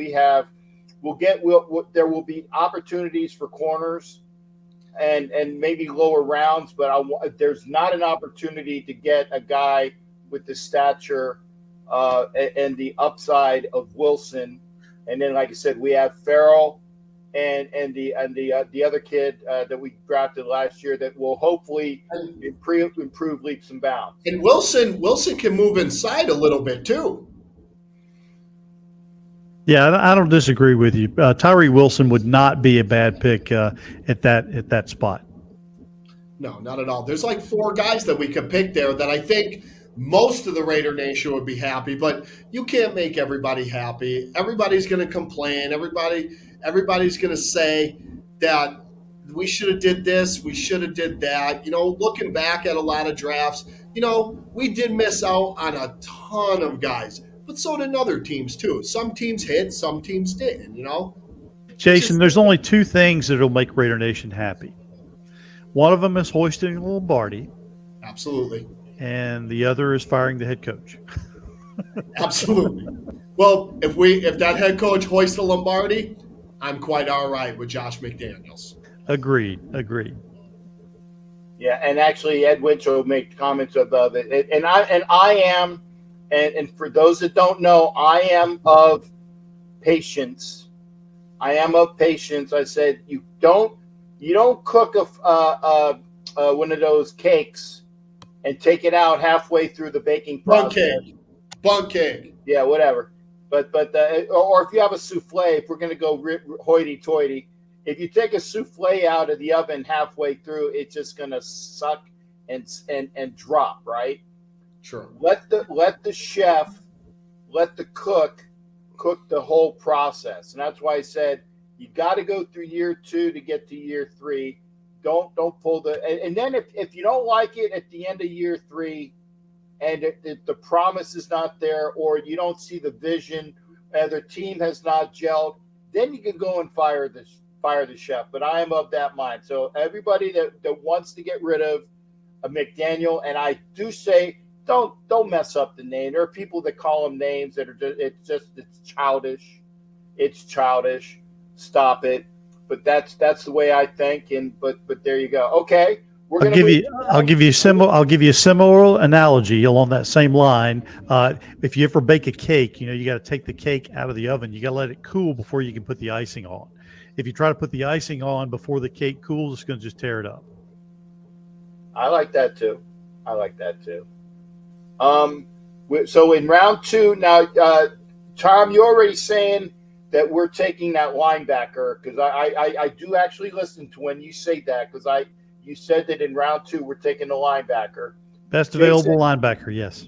there will be opportunities for corners and maybe lower rounds, but there's not an opportunity to get a guy with the stature and the upside of Wilson. And then, like I said, we have Farrell and the other kid that we drafted last year that will hopefully improve leaps and bounds. And Wilson can move inside a little bit too. Yeah, I don't disagree with you. Tyree Wilson would not be a bad pick at that spot. No, not at all. There's like 4 guys that we could pick there that I think most of the Raider Nation would be happy, but you can't make everybody happy. Everybody's going to complain. Everybody's going to say that we should have did this, we should have did that. Looking back at a lot of drafts, we did miss out on a ton of guys, but so did other teams too. Some teams hit, some teams didn't. Jason, there's only 2 things that'll make Raider Nation happy. One of them is hoisting Lombardi. Absolutely. And the other is firing the head coach. Absolutely. Well, if that head coach hoists the Lombardi, I'm quite all right with Josh McDaniels. Agreed. Yeah, and actually Ed Winchell made comments about it, and I am, and for those that don't know, I am of patience. I said you don't cook one of those cakes and take it out halfway through the baking process. Bun cake. Yeah, whatever. But or if you have a souffle, if we're going to go hoity-toity, if you take a souffle out of the oven halfway through, it's just going to suck and drop, right? Sure. Let the chef, let the cook the whole process, and that's why I said you got to go through year 2 to get to year 3. Don't pull and then if you don't like it at the end of year 3. And the promise is not there, or you don't see the vision, and the team has not gelled, then you can go and fire the chef. But I am of that mind. So everybody that wants to get rid of a McDaniel, and I do say don't mess up the name. There are people that call him names that are it's childish. It's childish. Stop it. But that's the way I think. But there you go. Okay. I'll give you a similar analogy along that same line. If you ever bake a cake, you got to take the cake out of the oven. You got to let it cool before you can put the icing on. If you try to put the icing on before the cake cools, it's going to just tear it up. I like that too. So in round 2 now, Tom, you're already saying that we're taking that linebacker, because I do actually listen to when you say that, because you said that in round 2 we're taking the linebacker. Best Jason, available linebacker, yes.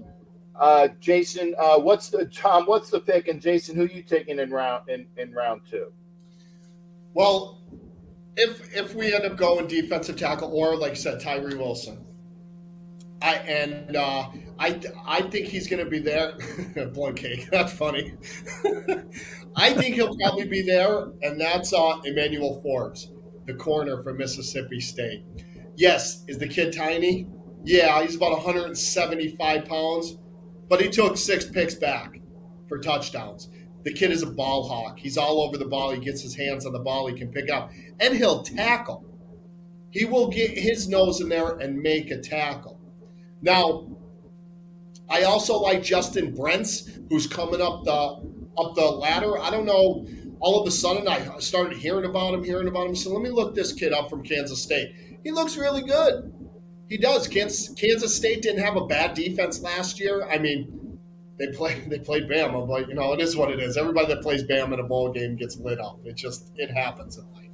Jason, what's the pick, and Jason, who you taking in round 2? Well, if we end up going defensive tackle or, like I said, Tyree Wilson, I think he's going to be there. Blood cake, that's funny. I think he'll probably be there, and that's Emmanuel Forbes, the corner from Mississippi State. Yes, is the kid tiny? Yeah, he's about 175 pounds, but he took 6 picks back for touchdowns. The kid is a ball hawk. He's all over the ball. He gets his hands on the ball. He can pick up, and he'll tackle. He will get his nose in there and make a tackle. Now, I also like Justin Brents, who's coming up the ladder. I don't know. All of a sudden, I started hearing about him. So let me look this kid up from Kansas State. He looks really good. He does. Kansas State didn't have a bad defense last year. I mean, they played Bama, but it is what it is. Everybody that plays Bama in a bowl game gets lit up. It happens in life.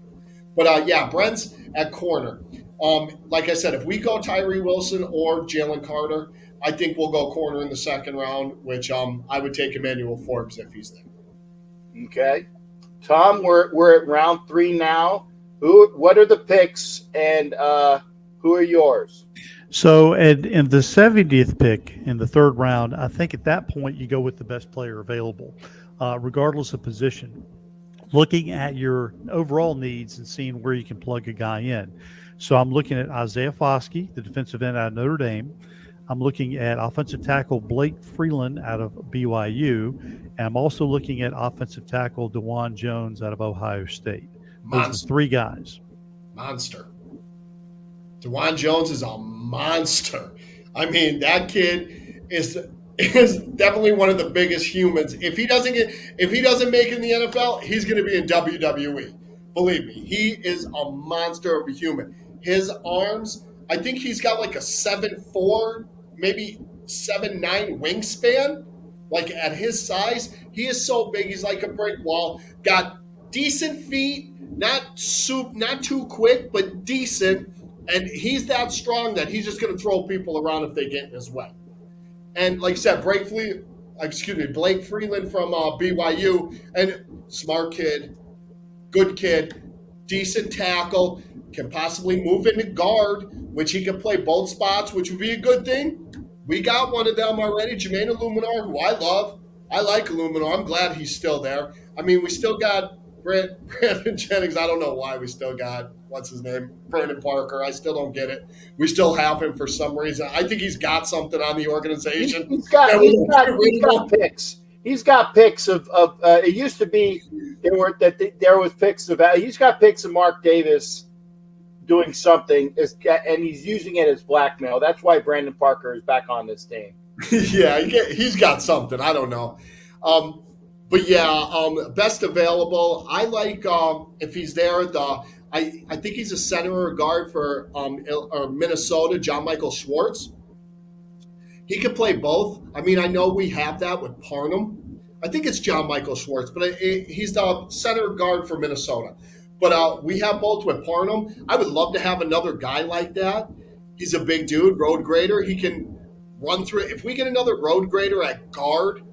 But yeah, Brent's at corner. Like I said, if we go Tyree Wilson or Jalen Carter, I think we'll go corner in the second round, which I would take Emmanuel Forbes if he's there. Okay, Thom, we're at round 3 now. What are the picks, and who are yours? So in the 70th pick in the third round, I think at that point you go with the best player available, regardless of position, looking at your overall needs and seeing where you can plug a guy in. So I'm looking at Isaiah Foskey, the defensive end out of Notre Dame. I'm looking at offensive tackle Blake Freeland out of BYU. And I'm also looking at offensive tackle DeJuan Jones out of Ohio State. Those are the 3 guys. Monster. DeJuan Jones is a monster. I mean, that kid is definitely one of the biggest humans. If he doesn't make it in the NFL, he's going to be in WWE. Believe me, he is a monster of a human. His arms, I think he's got like a 7'4", maybe 7'9" wingspan. Like at his size, he is so big. He's like a brick wall. Got decent feet, not too quick, but decent. And he's that strong that he's just going to throw people around if they get in his way. And like I said, Blake Freeland from BYU, and smart kid, good kid, decent tackle, can possibly move into guard, which he can play both spots, which would be a good thing. We got one of them already, Jermaine Illuminar, who I love. I like Illuminar. I'm glad he's still there. I mean, we still got Brandon Jennings. I don't know why we still got, what's his name, Brandon Parker. I still don't get it. We still have him for some reason. I think he's got something on the organization. He's got picks. He's got picks of it used to be there was picks of he's got picks of Mark Davis doing something, and he's using it as blackmail. That's why Brandon Parker is back on this team. Yeah, he's got something. I don't know. But yeah, best available. I like if he's there. I think he's a center or guard for Minnesota, John Michael Schwartz. He could play both. I mean, I know we have that with Parnham. I think it's John Michael Schwartz, but he's the center guard for Minnesota. But we have both with Parnham. I would love to have another guy like that. He's a big dude, road grader. He can run through. If we get another road grader at guard,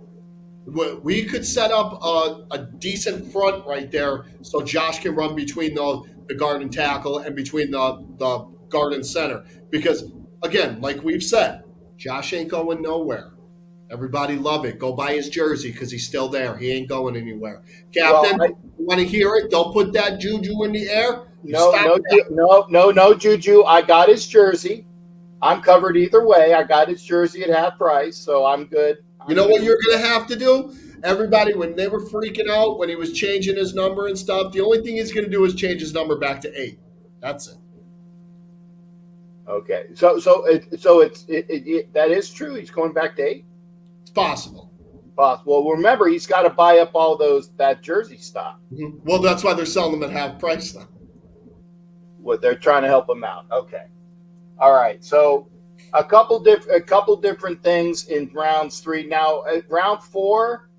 we could set up a decent front right there so Josh can run between the guard and tackle and between the guard and center. Because, again, like we've said, Josh ain't going nowhere. Everybody love it. Go buy his jersey because he's still there. He ain't going anywhere. Captain, you want to hear it? Don't put that juju in the air. No juju. I got his jersey. I'm covered either way. I got his jersey at half price, so I'm good. You know what you're going to have to do? Everybody, when they were freaking out, when he was changing his number and stuff, the only thing he's going to do is change his number back to 8. That's it. Okay. So that is true. He's going back to 8? It's possible. Well, remember, he's got to buy up all that jersey stock. Mm-hmm. Well, that's why they're selling them at half price now. What they're trying to help him out. Okay. All right. So a couple different things in rounds 3. Now, round 4,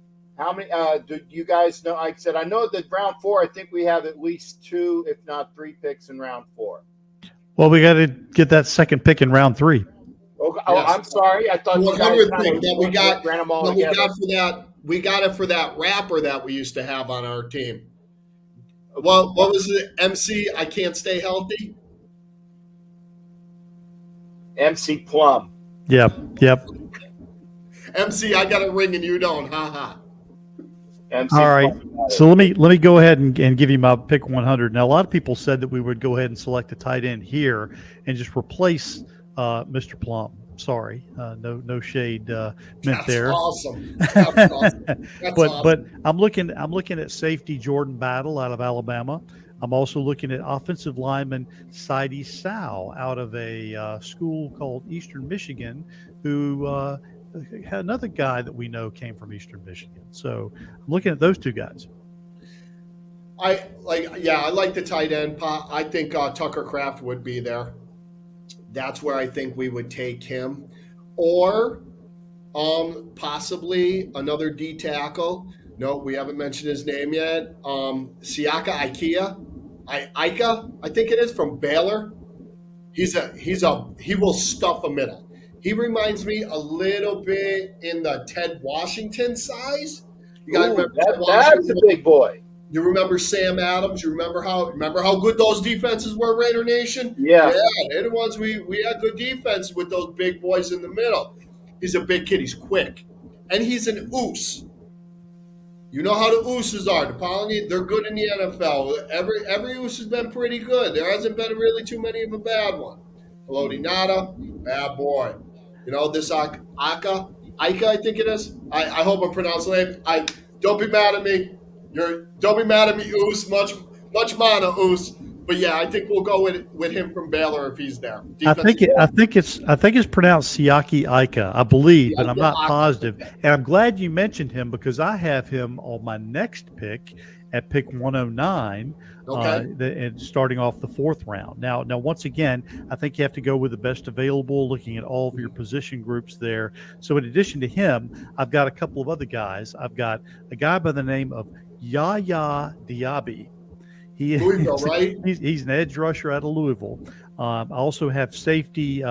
How many? Do you guys know? Like I said, I know that round 4. I think we have at least 2, if not 3, picks in round 4. Well, we got to get that second pick in round 3. Oh, Yes. I'm sorry. I thought you guys 100 kind pick of that we got ran them all that we together. got for that. We got it for that rapper that we used to have on our team. What was it? MC, I can't stay healthy. MC Plum. Yep. MC, I got a ring and you don't. Ha ha. MC All right. Plum. So let me go ahead and give you my pick 100. Now, a lot of people said that we would go ahead and select a tight end here and just replace Mr. Plum. Sorry, no shade meant That's there. awesome. That's awesome. That's awesome. But I'm looking at safety Jordan Battle out of Alabama. I'm also looking at offensive lineman Sidey Sow out of a school called Eastern Michigan, who had another guy that we know came from Eastern Michigan. So I'm looking at those two guys. I like the tight end. I think Tucker Kraft would be there. That's where I think we would take him, or possibly another D tackle. No, we haven't mentioned his name yet. Siaka Ika, I think it is, from Baylor. He will stuff a middle. He reminds me a little bit in the Ted Washington size. You guys remember Ted That's a big boy. You remember Sam Adams? You remember how good those defenses were, Raider Nation? Yeah, they're the ones we had good defense with those big boys in the middle. He's a big kid. He's quick, and he's an oos. You know how the ooses are. The Polynesians, they're good in the NFL. Every oos has been pretty good. There hasn't been really too many of a bad one. Haloti Nada, bad boy. You know this Ika, I think it is. I hope I'm pronouncing the name. Don't be mad at me. Don't be mad at me, Oos. Much mana, Oos. But yeah, I think we'll go with him from Baylor if he's there. I think it's pronounced Siaki Ika, I believe, but I'm not positive. And I'm glad you mentioned him because I have him on my next pick at pick 109. And starting off the 4th round. Now, once again, I think you have to go with the best available, looking at all of your position groups there. So in addition to him, I've got a couple of other guys. I've got a guy by the name of Yaya Diaby. Louisville, right? He's an edge rusher out of Louisville. I also have safety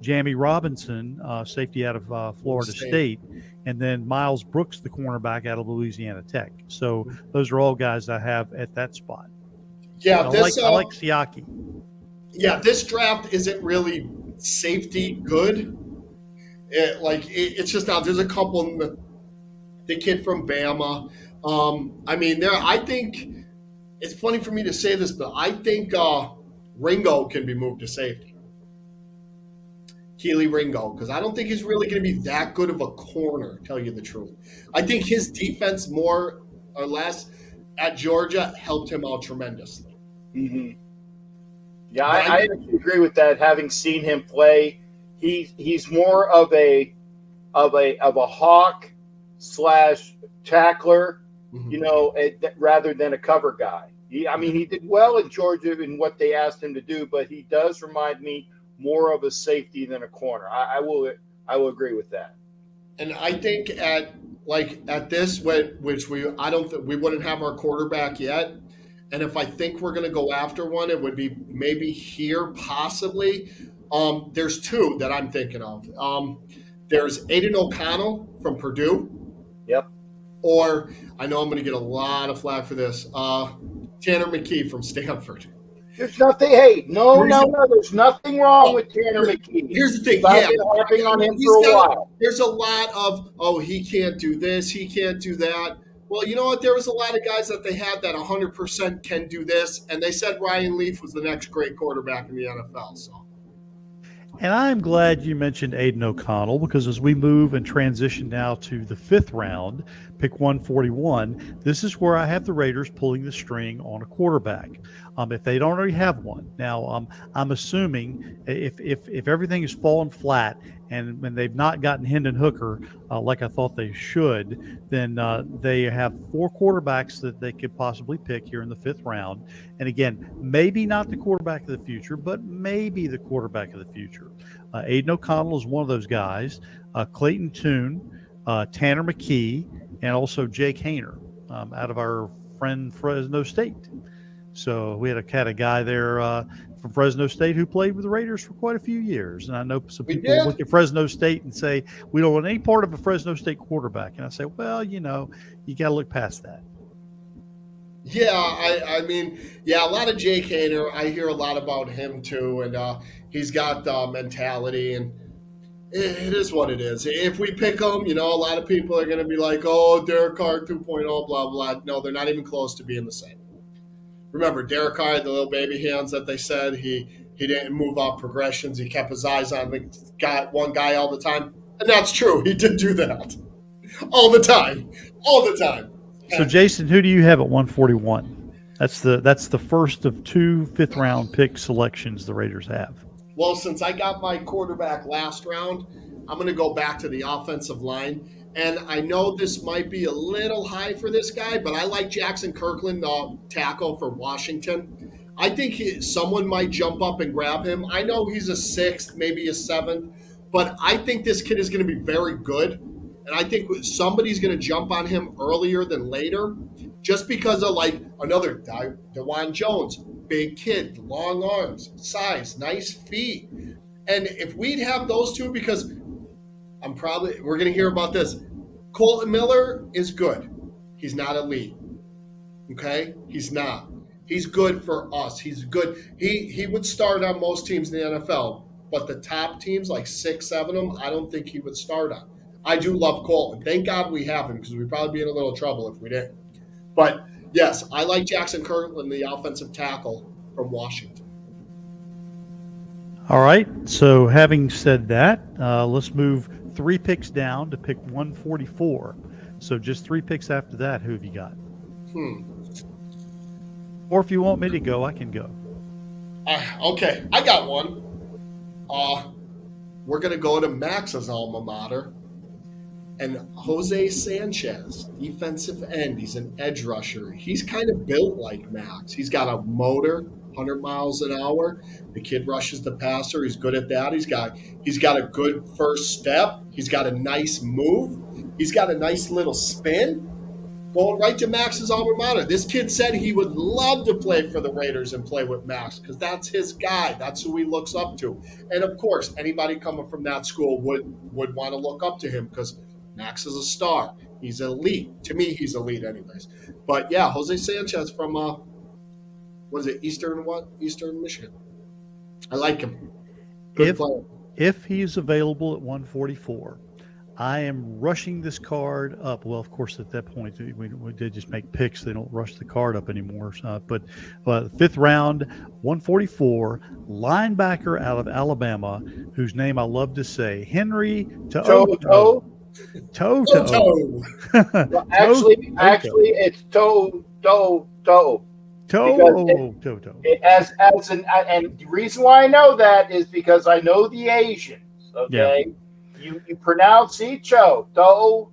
Jamie Robinson, safety out of Florida State, and then Miles Brooks, the cornerback out of Louisiana Tech. So those are all guys I have at that spot. Yeah, I like Siaki. Yeah, this draft isn't really safety good. It's just now there's a couple. The kid from Bama. I think it's funny for me to say this, but I think Ringo can be moved to safety. Keely Ringo, because I don't think he's really going to be that good of a corner, to tell you the truth. I think his defense, more or less, at Georgia helped him out tremendously. Mm-hmm. Yeah, I agree with that. Having seen him play, he's more of a hawk / tackler, rather than a cover guy. He did well in Georgia in what they asked him to do, but he does remind me more of a safety than a corner. I will agree with that. And I think at this, which we wouldn't have our quarterback yet. And if I think we're going to go after one, it would be maybe here, possibly. There's 2 that I'm thinking of. There's Aiden O'Connell from Purdue. Yep. Or, I know I'm going to get a lot of flack for this, Tanner McKee from Stanford. There's nothing. Hey, no. There's nothing wrong with Tanner McKee. Here's the thing. I've been harping on him for a while. There's a lot of, he can't do this, he can't do that. Well, you know what? There was a lot of guys that they had that 100% can do this, and they said Ryan Leaf was the next great quarterback in the NFL. So. And I'm glad you mentioned Aiden O'Connell because as we move and transition now to the 5th round, pick 141, this is where I have the Raiders pulling the string on a quarterback. If they don't already have one. Now, I'm assuming if everything is falling flat and when they've not gotten Hendon Hooker like I thought they should, then they have 4 quarterbacks that they could possibly pick here in the 5th round. And again, maybe not the quarterback of the future, but maybe the quarterback of the future. Aiden O'Connell is one of those guys. Clayton Tune, Tanner McKee, and also Jake Hayner out of our friend Fresno State. So we had a guy there from Fresno State who played with the Raiders for quite a few years. And I know some We people look did. at Fresno State and say, we don't want any part of a Fresno State quarterback. And I say, well, you got to look past that. Yeah, I mean, yeah, a lot of Jake Hayner. I hear a lot about him too, and he's got mentality, and it is what it is. If we pick him, a lot of people are going to be like, "Oh, Derek Carr 2.0, blah blah." No, they're not even close to being the same. Remember, Derek Carr had the little baby hands that they said he didn't move up progressions. He kept his eyes on one guy all the time, and that's true. He did do that all the time. So, Jason, who do you have at 141? That's the first of 2 fifth-round pick selections the Raiders have. Well, since I got my quarterback last round, I'm going to go back to the offensive line. And I know this might be a little high for this guy, but I like Jackson Kirkland, tackle for Washington. I think someone might jump up and grab him. I know he's a 6th, maybe a 7th, but I think this kid is going to be very good. And I think somebody's going to jump on him earlier than later just because of another guy, DeJuan Jones, big kid, long arms, size, nice feet. And if we'd have those two, because we're going to hear about this. Colton Miller is good. He's not elite. Okay? He's not. He's good for us. He's good. He would start on most teams in the NFL, but the top teams, like 6, 7 of them, I don't think he would start on. I do love Colton. Thank God we have him because we'd probably be in a little trouble if we didn't. But, yes, I like Jackson Kirkland, the offensive tackle from Washington. All right. So having said that, let's move 3 picks down to pick 144. So just 3 picks after that, who have you got? Or if you want me to go, I can go. Okay, I got one. We're going to go to Max's alma mater. And Jose Sanchez, defensive end. He's an edge rusher. He's kind of built like Max. He's got a motor, 100 miles an hour. The kid rushes the passer. He's good at that. He's got a good first step. He's got a nice move. He's got a nice little spin. Going right to Max's alma mater. This kid said he would love to play for the Raiders and play with Max because that's his guy. That's who he looks up to. And, of course, anybody coming from that school would want to look up to him because Max is a star. He's elite. To me, he's elite anyways. But, yeah, Jose Sanchez from, Eastern Michigan. I like him. Good player. If he's available at 144, I am rushing this card up. Well, of course, at that point, we did just make picks. They don't rush the card up anymore. But 5th round, 144, linebacker out of Alabama, whose name I love to say, Henry Toto. Toto. Well, actually, it's Toto. Toto. And the reason why I know that is because I know the Asians. Okay, you pronounce Icho To.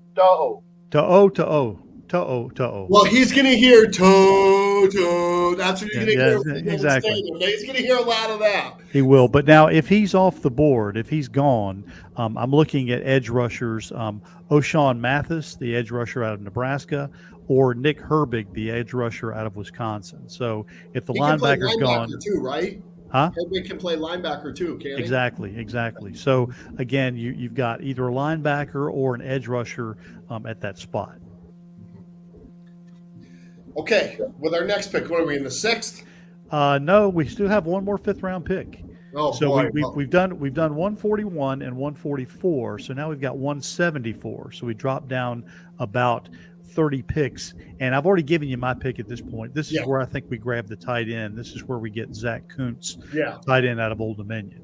Well, he's gonna hear Toto. That's what you're gonna hear. Exactly. He's gonna hear a lot of that. He will. But now, if he's off the board, if he's gone, I'm looking at edge rushers. O'Shawn Mathis, the edge rusher out of Nebraska, or Nick Herbig, the edge rusher out of Wisconsin. So if the linebacker's gone, too, right? Huh? Herbig can play linebacker too, can't he? Exactly. So again, you've got either a linebacker or an edge rusher at that spot. Okay, with our next pick, what are we in the 6th? No, we still have one more 5th round pick. Oh, so boy. We've done 141 and 144. So now we've got 174. So we dropped down about 30 picks, and I've already given you my pick at this point. This is where I think we grab the tight end. This is where we get Zach Kuntz, tight end out of Old Dominion.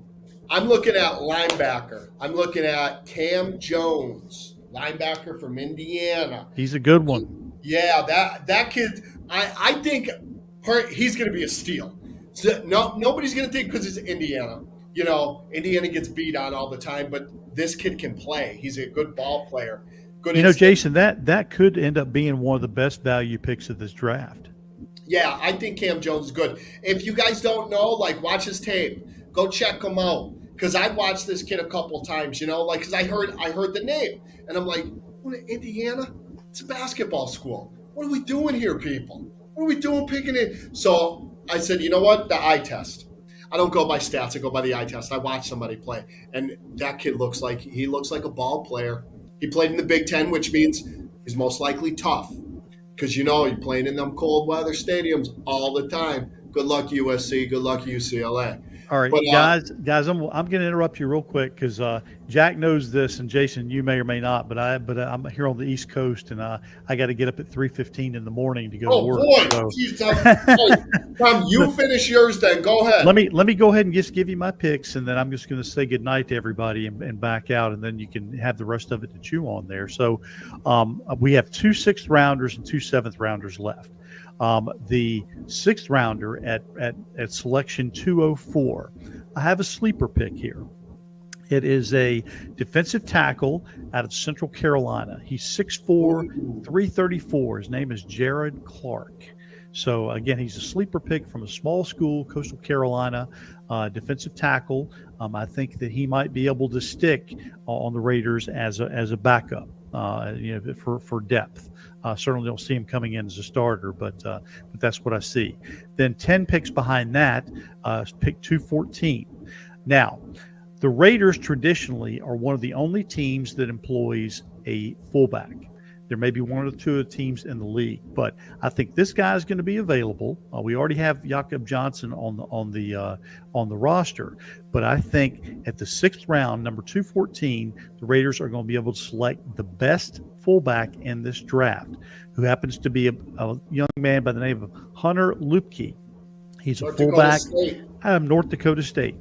I'm looking at linebacker. I'm looking at Cam Jones, linebacker from Indiana. He's a good one. Yeah, that kid. I think he's going to be a steal. So nobody's going to think because it's Indiana. Indiana gets beat on all the time, but this kid can play. He's a good ball player. Jason, that could end up being one of the best value picks of this draft. Yeah, I think Cam Jones is good. If you guys don't know, watch his tape. Go check him out. Because I watched this kid a couple times, because I heard the name. And I'm like, what, Indiana? It's a basketball school. What are we doing here, people? What are we doing picking it? So I said, you know what? The eye test. I don't go by stats. I go by the eye test. I watch somebody play, and that kid looks like a ball player. He played in the Big Ten, which means he's most likely tough because you're playing in them cold weather stadiums all the time. Good luck USC. Good luck UCLA. All right, But guys, I'm going to interrupt you real quick because Jack knows this, and Jason, you may or may not, but I'm here on the East Coast, and I got to get up at 3:15 in the morning to go to work. boy, So. geez, Thom, you finish yours then. Go ahead. Let me go ahead and just give you my picks, and then I'm just going to say goodnight to everybody and back out, and then you can have the rest of it to chew on there. So we have 2 6th rounders and 2 7th rounders left. The 6th rounder at selection 204, I have a sleeper pick here. It is a defensive tackle out of Central Carolina. He's 6'4", 334. His name is Jared Clark. So, again, he's a sleeper pick from a small school, Coastal Carolina, defensive tackle. I think that he might be able to stick on the Raiders as a backup, for depth. Certainly don't see him coming in as a starter, but that's what I see. Then 10 picks behind that, pick 214. Now, the Raiders traditionally are one of the only teams that employs a fullback. There may be one or two of the teams in the league, but I think this guy is going to be available. We already have Jakob Johnson on the roster, but I think at the 6th round, number 214, the Raiders are going to be able to select the best fullback in this draft, who happens to be a young man by the name of Hunter Lupke. He's a fullback out of North Dakota State.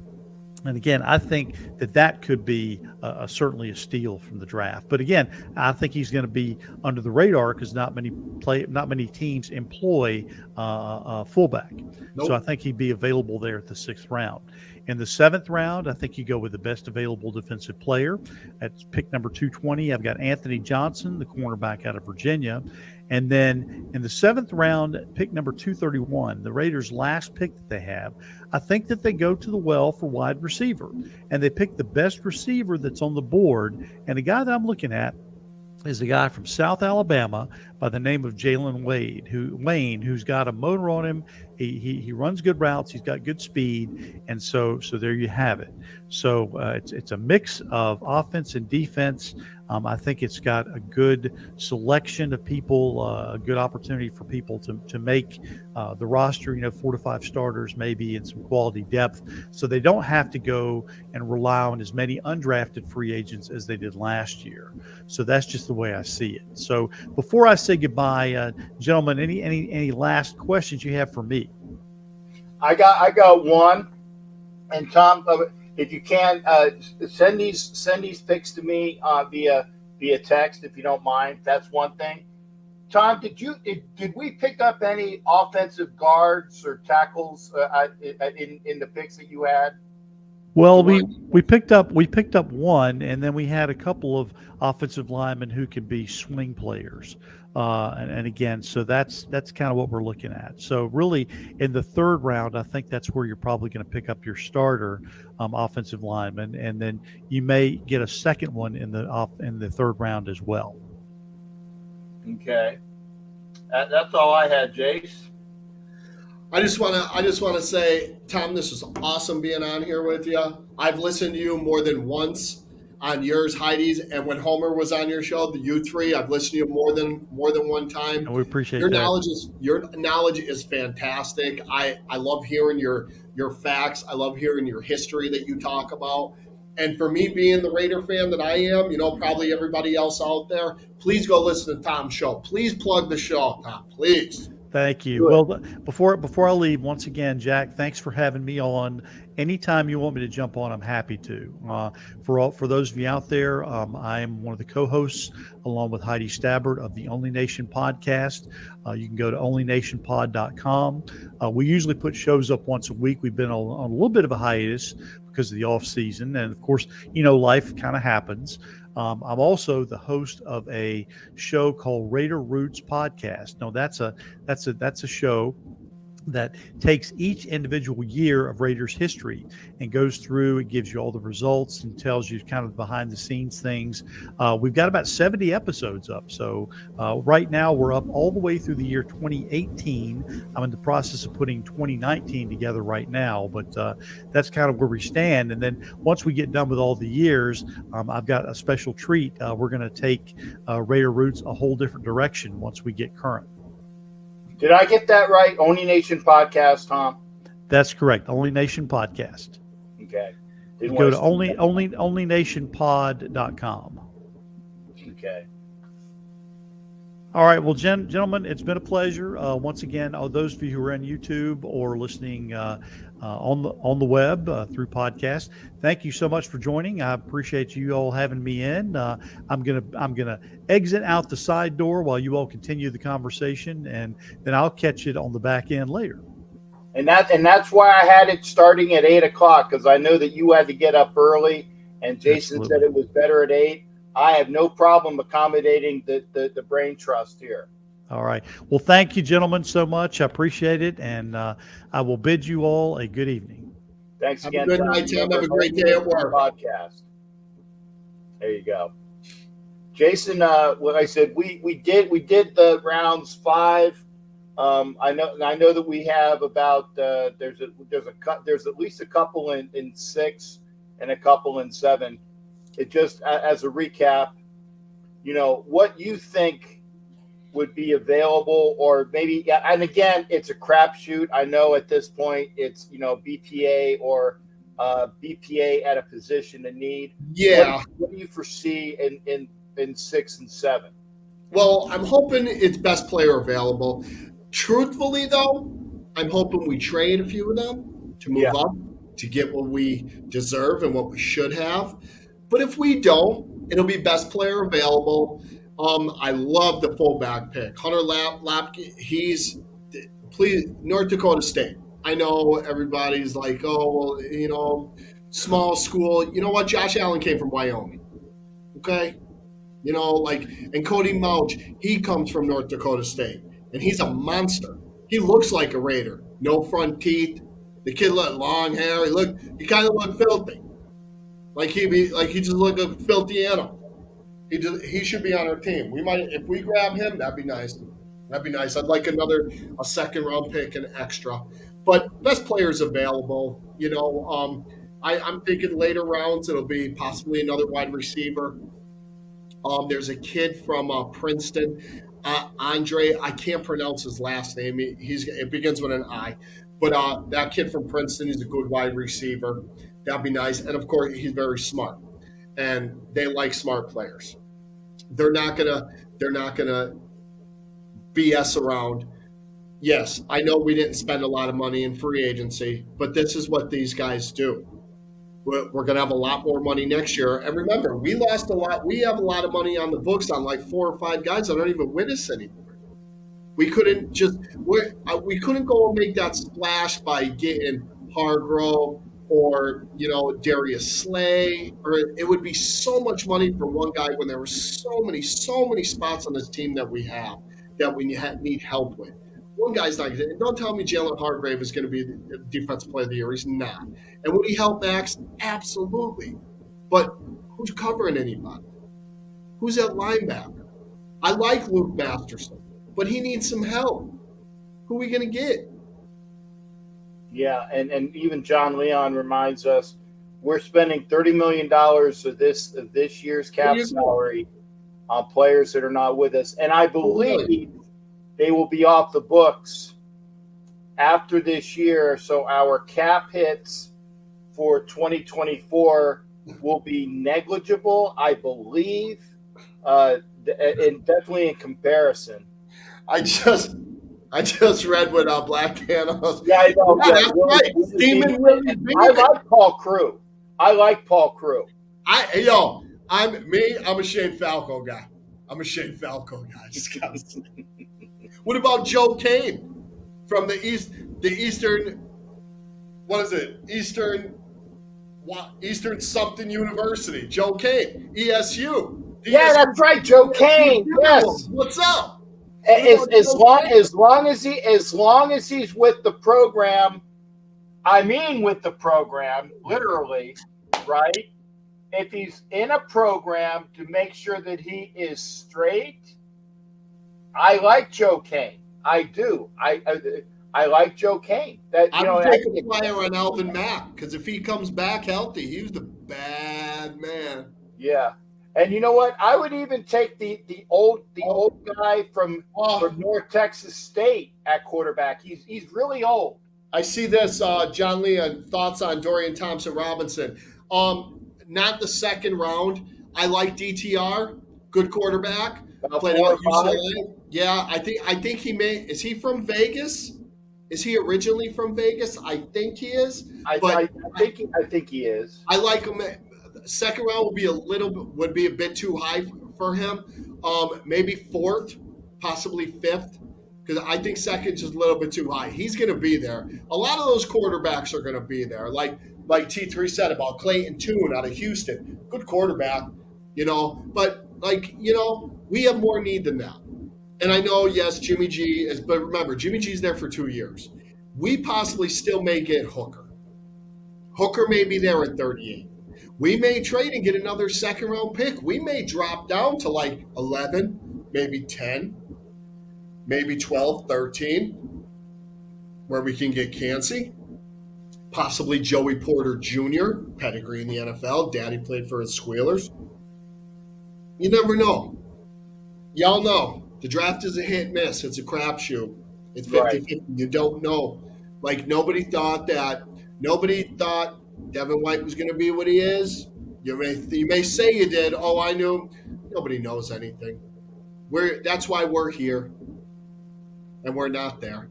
And again, I think that could be certainly a steal from the draft. But again, I think he's going to be under the radar because not many teams employ a fullback. Nope. So I think he'd be available there at the 6th round. In the 7th round, I think you go with the best available defensive player. At pick number 220, I've got Anthony Johnson, the cornerback out of Virginia. And then in the 7th round, pick number 231, the Raiders' last pick that they have, I think that they go to the well for wide receiver. And they pick the best receiver that's on the board. And the guy that I'm looking at is a guy from South Alabama by the name of Jalen Wayne, who's got a motor on him. He runs good routes. He's got good speed. And so there you have it. So it's a mix of offense and defense. I think it's got a good selection of people, a good opportunity for people to make the roster, 4 to 5 starters maybe, and some quality depth. So they don't have to go and rely on as many undrafted free agents as they did last year. So that's just the way I see it. So before I say goodbye, gentlemen, any last questions you have for me? I got one, and Thom, if you can send these picks to me via text, if you don't mind. That's one thing. Thom, did we pick up any offensive guards or tackles in the picks that you had? Well, we picked up one, and then we had a couple of offensive linemen who could be swing players, and again, so that's kind of what we're looking at. So really, in the 3rd round, I think that's where you're probably going to pick up your starter offensive lineman, and then you may get a second one in the 3rd round as well. Okay, that's all I had, Jace. I just want to say, Thom, this was awesome being on here with you. I've listened to you more than once on yours, Heidi's, and when Homer was on your show, the U3, I've listened to you more than one time. And we appreciate your that. Your knowledge is fantastic. I love hearing your facts. I love hearing your history that you talk about. And for me, being the Raider fan that I am, probably everybody else out there, please go listen to Thom's show. Please plug the show, Thom, please. Thank you. Well, before I leave, once again, Jack, thanks for having me on. Anytime you want me to jump on, I'm happy to. For those of you out there, I am one of the co-hosts along with Heidi Stabbert of the Only Nation podcast. You can go to onlynationpod.com. We usually put shows up once a week. We've been on a little bit of a hiatus because of the off season, and of course, life kind of happens. I'm also the host of a show called Raider Roots Podcast. Now that's a show that takes each individual year of Raiders history and goes through. It gives you all the results and tells you kind of behind the scenes things. We've got about 70 episodes up. So right now we're up all the way through the year 2018. I'm in the process of putting 2019 together right now, but that's kind of where we stand. And then once we get done with all the years, I've got a special treat. We're going to take Raider Roots a whole different direction once we get current. Did I get that right? Only Nation podcast, Thom? That's correct. Only Nation podcast. Okay. Go to onlynationpod.com. Okay. All right. Well, gentlemen, it's been a pleasure. Once again, those of you who are on YouTube or listening on the web through podcast, thank you so much for joining. I appreciate you all having me in. I'm gonna exit out the side door while you all continue the conversation, and then I'll catch it on the back end later. And that's why I had it starting at 8:00, because I know that you had to get up early, and Jason Absolutely. said it was better at 8. I have no problem accommodating the brain trust here. All right. Well, thank you, gentlemen, so much. I appreciate it, and I will bid you all a good evening. Thanks Have again. a good night, Tim. Have a great day at work. Podcast. There you go, Jason. What I said, we did the rounds 5. I know that we have about there's at least a couple in 6 and a couple in 7. It just as a recap, what you think would be available, or maybe, and again, it's a crapshoot. I know at this point it's BPA or BPA at a position of need. Yeah. What do you foresee in 6 and 7? Well, I'm hoping it's best player available. Truthfully, though, I'm hoping we trade a few of them to move up to get what we deserve and what we should have. But if we don't, it'll be best player available. I love the fullback pick. Hunter Lapke, please, North Dakota State. I know everybody's like, oh, well, small school. You know what? Josh Allen came from Wyoming. Okay? And Cody Mouch, he comes from North Dakota State. And he's a monster. He looks like a Raider. No front teeth. The kid looked long hair. He kind of looked filthy. Like he just looked a filthy animal. He should be on our team. We might, if we grab him, that'd be nice. I'd like a second round pick and extra. But best players available. I'm thinking later rounds it'll be possibly another wide receiver. There's a kid from Princeton, Andre. I can't pronounce his last name. It begins with an I. But that kid from Princeton, he's a good wide receiver. That'd be nice. And of course, he's very smart. And they like smart players. They're not gonna BS around. Yes, I know we didn't spend a lot of money in free agency, but this is what these guys do. We're going to have a lot more money next year. And remember, we lost a lot. We have a lot of money on the books on like 4 or 5 guys that aren't even with us anymore. We couldn't we couldn't go and make that splash by getting Hargrove or Darius Slay, or it would be so much money for one guy when there were so many spots on this team that we have that we need help with. One guy's not. Don't tell me Jalen Hargrave is going to be the defensive player of the year. He's not. And would he help Max? Absolutely. But who's covering anybody? Who's at linebacker? I like Luke Masterson, but he needs some help. Who are we going to get? Yeah, and even John Leon reminds us we're spending $30 million of this year's cap salary on players that are not with us. And I believe they will be off the books after this year. So our cap hits for 2024 will be negligible, I believe, and definitely in comparison. I just read what Black Candles. Yeah, I know. Yeah, that's right. I like Paul Crew. I'm a Shane Falco guy. Just gotta say. What about Joe Kane from the Eastern? What is it? Eastern something University. Joe Kane, ESU. Yeah, that's right, Joe Kane. Yes. What's up? As long as he's with the program, I mean with the program, literally, right? If he's in a program to make sure that he is straight, I like Joe Kane. I do. I like Joe Kane. That I would take a flyer on Alvin Mack because if he comes back healthy, he was the bad man. Yeah, and you know what? I would even take the old guy from North Texas State at quarterback. He's really old. I see this, John Leon, thoughts on Dorian Thompson-Robinson. Not the second round. I like DTR, good quarterback. About Played 4 out or 5. UCLA. Yeah, I think he may. Is he from Vegas? Is he originally from Vegas? I think he is. I think he is. I like him. Second round would be a bit too high for him. Maybe fourth, possibly fifth, because I think second's just a little bit too high. He's going to be there. A lot of those quarterbacks are going to be there. Like T3 said about Clayton Tune out of Houston, good quarterback, But we have more need than that. And I know, yes, Jimmy G is, but remember, Jimmy G's there for 2 years. We possibly still may get Hooker. Hooker may be there at 38. We may trade and get another second round pick. We may drop down to like 11, maybe 10, maybe 12, 13, where we can get Cansey, possibly Joey Porter Jr., pedigree in the NFL. Daddy played for his Squealers. You never know. Y'all know. The draft is a hit miss. It's a crapshoot. It's 50-50. Right. You don't know. Like, nobody thought Devin White was going to be what he is. You may say you did. Oh, I knew. Nobody knows anything. That's why we're here, and we're not there.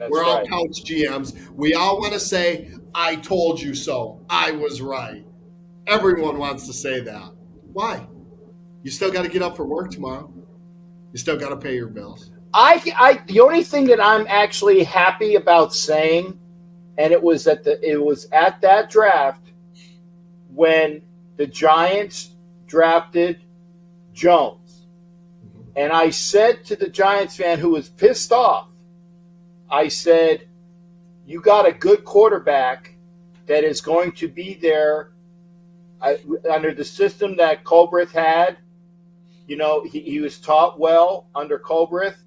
We're all couch GMs. We all want to say, I told you so. I was right. Everyone wants to say that. Why? You still got to get up for work tomorrow. You still got to pay your bills. The only thing that I'm actually happy about saying, and it was at that draft when the Giants drafted Jones, and I said to the Giants fan who was pissed off, I said, "You got a good quarterback that is going to be there under the system that Colbreth had." He was taught well under Colbreth.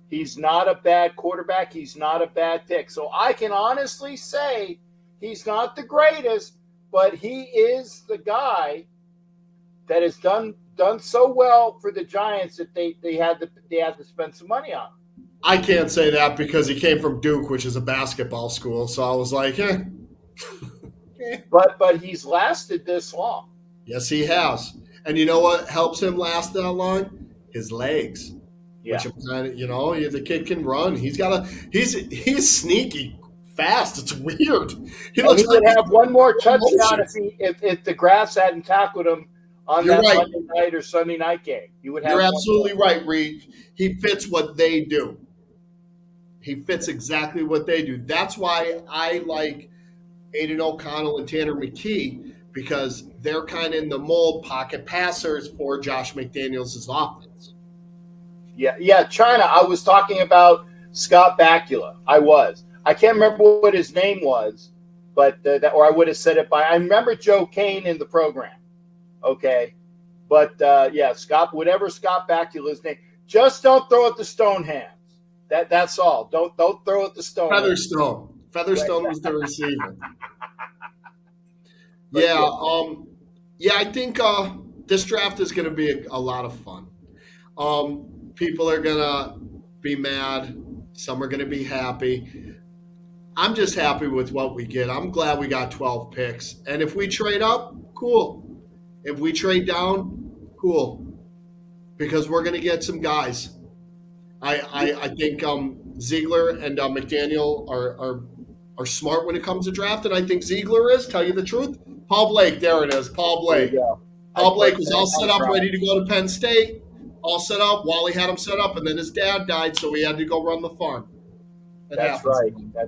He's not a bad quarterback. He's not a bad pick. So I can honestly say he's not the greatest, but he is the guy that has done so well for the Giants that they had to spend some money on. I can't say that because he came from Duke, which is a basketball school. So I was like, But he's lasted this long. Yes, he has. And you know what helps him last that long? His legs. Yeah. Which kind of, the kid can run. He's sneaky fast. It's weird. He would have one more touchdown if the grass hadn't tackled him on that Monday night or Sunday night game. You're absolutely right, Reed. He fits what they do. He fits exactly what they do. That's why I like Aiden O'Connell and Tanner McKee, because they're kind of in the mold pocket passers for Josh McDaniels' offense. Yeah, China. I was talking about Scott Bakula. I can't remember what his name was, but or I would have said it by. I remember Joe Kane in the program. Okay, but Scott, whatever Scott Bakula's name, just don't throw it to Stone hands. That's all. Don't throw it to Stone. Featherstone was the receiver. I think this draft is going to be a lot of fun. People are going to be mad. Some are going to be happy. I'm just happy with what we get. I'm glad we got 12 picks. And if we trade up, cool. If we trade down, cool. Because we're going to get some guys. I think Ziegler and McDaniel are smart when it comes to draft, and I think Ziegler is, tell you the truth. Paul Blake, there it is, Paul Blake. Paul Blake was all set up, ready to go to Penn State, all set up. Wally had him set up, and then his dad died, so he had to go run the farm. That's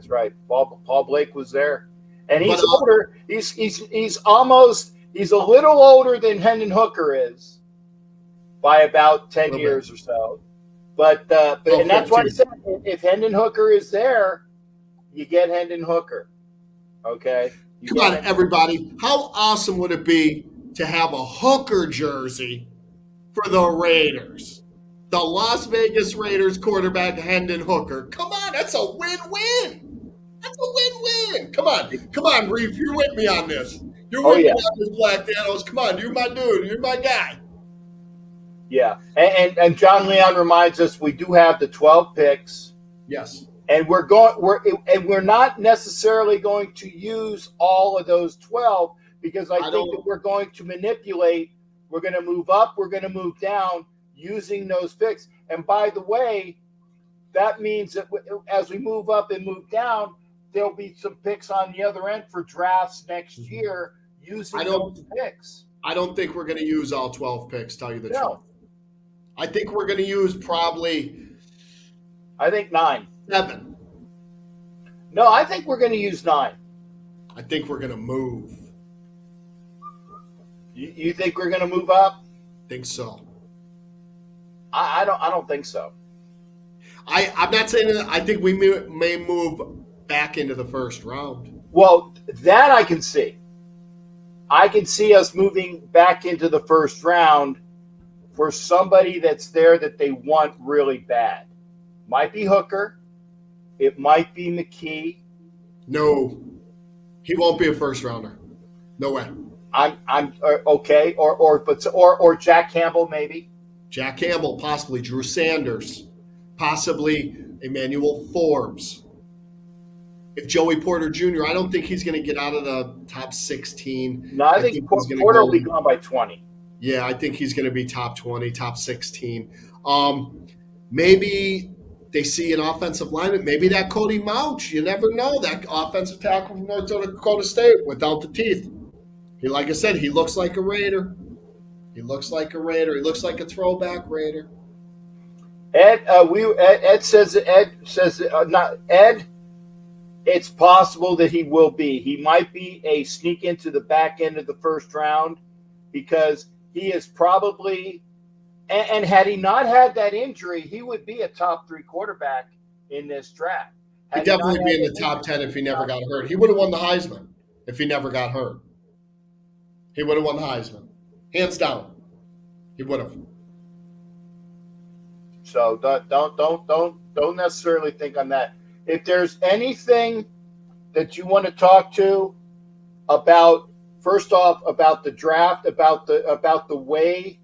right. Paul Blake was there. And he's older. He's a little older than Hendon Hooker is by about 10 years or so. But Oh, and that's why I 15. said if Hendon Hooker is there, you get Hendon Hooker. Okay, you Come get on, Hendon. everybody. How awesome would it be to have a Hooker jersey for the Raiders? The Las Vegas Raiders quarterback, Hendon Hooker. Come on, that's a win-win. That's a win-win. Come on, Reef. You're with me on this. You're Oh with me yeah, on this, Black Danos. Come on, you're my dude. You're my guy. yeah. And John Leon reminds us we do have the 12 picks. Yes. And we're not necessarily going to use all of those 12 because I think that we're going to manipulate. We're going to move up. We're going to move down using those picks. And by the way, that means that as we move up and move down, there'll be some picks on the other end for drafts next year using those picks. I don't think we're going to use all 12 picks, tell you the truth. No, I think we're going to use probably I think 9. 7. No, I think we're going to use 9. I think we're going to move. You think we're going to move up? Think so. I don't think so. I'm not saying that. I think we may move back into the first round. Well, that I can see. I can see us moving back into the first round for somebody that's there that they want really bad. Might be Hooker. It might be McKee. No, he won't be a first rounder. No way. I'm okay, or Jack Campbell maybe. Jack Campbell, possibly Drew Sanders, possibly Emmanuel Forbes. If Joey Porter Jr., I don't think he's going to get out of the top 16. No, I think Porter will be gone by 20. Yeah, I think he's going to be top 20, top 16. Maybe they see an offensive lineman. Maybe that Cody Mouch. You never know. That offensive tackle from North Dakota State without the teeth. Like I said, he looks like a Raider. He looks like a Raider. He looks like a throwback Raider. Ed says not Ed. It's possible that he will be. He might be a sneak into the back end of the first round because he is probably, and had he not had that injury, he would be a top 3 quarterback in this draft. He'd definitely be in the top 10 if he never got hurt. He would have won the Heisman if he never got hurt. He would have won the Heisman. Hands down. He would have. So don't necessarily think on that. If there's anything that you want to talk to about, first off, about the draft, about the way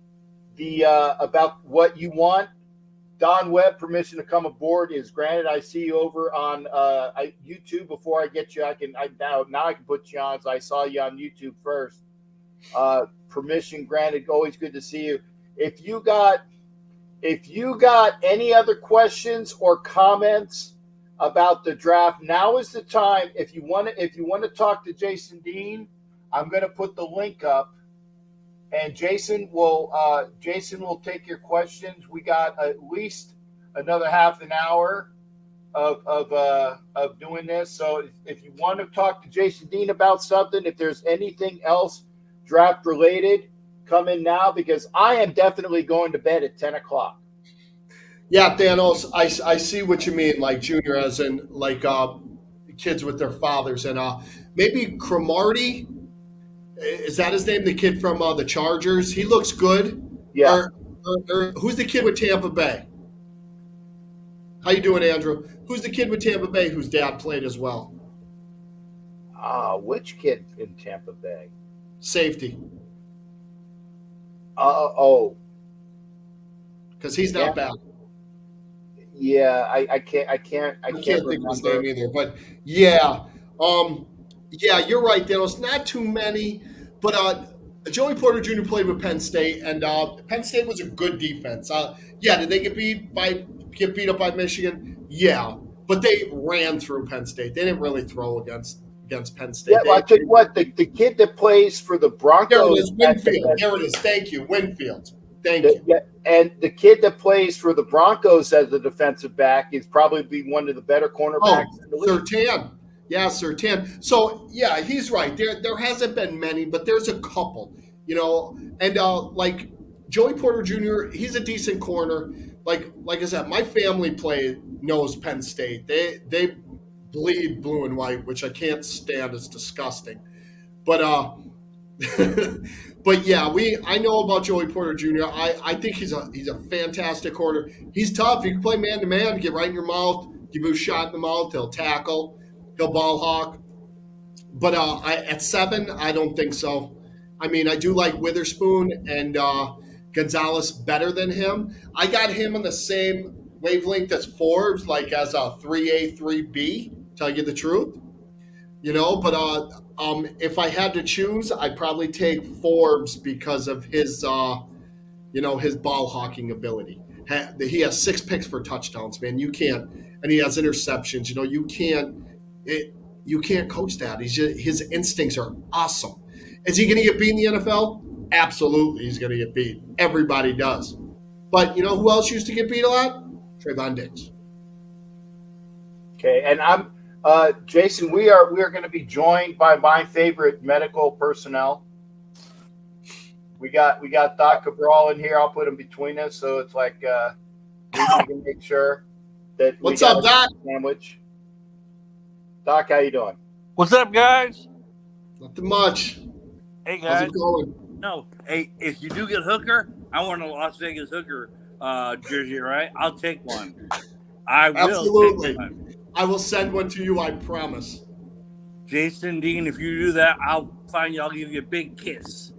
about what you want, Don Webb, permission to come aboard is granted. I see you over on YouTube. Before I get you, now I can put you on. So I saw you on YouTube first. Permission granted. Always good to see you. If you got any other questions or comments about the draft, now is the time. If you want to talk to Jason Dean, I'm going to put the link up, and Jason will take your questions. We got at least another half an hour of doing this. So if you want to talk to Jason Dean about something, if there's anything else draft related, come in now because I am definitely going to bed at 10 o'clock. Yeah, Thanos, I see what you mean, like junior, as in like kids with their fathers. And maybe Cromartie, is that his name, the kid from the Chargers? He looks good. Yeah. Or who's the kid with Tampa Bay? How you doing, Andrew? Who's the kid with Tampa Bay whose dad played as well? Which kid in Tampa Bay? Safety. Because he's not bad. Yeah, I can't think of his name either. But yeah, you're right, Thanos. Not too many, but Joey Porter Jr. played with Penn State, and Penn State was a good defense. Did they get beat up by Michigan? Yeah, but they ran through Penn State. They didn't really throw against Penn State. Yeah, I'll tell you what, the kid that plays for the Broncos. There it is, Winfield. There it is. Thank you, Winfield. Thank you. Yeah, and the kid that plays for the Broncos as a defensive back is probably one of the better cornerbacks in the league. Surtain. Yeah, Surtain. So, yeah, he's right. There hasn't been many, but there's a couple, and like Joey Porter Jr., he's a decent corner, like I said, my family knows Penn State. They bleed blue and white, which I can't stand. It's disgusting. But but yeah, I know about Joey Porter Jr. I think he's a fantastic corner. He's tough. He can play man to man, get right in your mouth, give you a shot in the mouth. He'll tackle, he'll ball hawk. But at 7, I don't think so. I mean, I do like Witherspoon and Gonzalez better than him. I got him on the same wavelength as Forbes, like as a 3A, 3B, tell you the truth. But if I had to choose, I'd probably take Forbes because of his, his ball hawking ability. He has 6 picks for touchdowns, man. You can't, and he has interceptions. You can't coach that. His instincts are awesome. Is he going to get beat in the NFL? Absolutely, he's going to get beat. Everybody does. But you know who else used to get beat a lot? Trayvon Diggs. Okay, and I'm Jason. We are going to be joined by my favorite medical personnel. We got Doc Cabral in here. I'll put him between us, so it's like we can make sure that. What's up, Doc? Sandwich. Doc, how you doing? What's up, guys? Nothing much. Hey, guys. How's it going? No, hey, if you do get Hooker, I want a Las Vegas Hooker jersey, right? I'll take one. I will. Absolutely. Take one. I will send one to you, I promise. Jason Dean, if you do that, I'll give you a big kiss.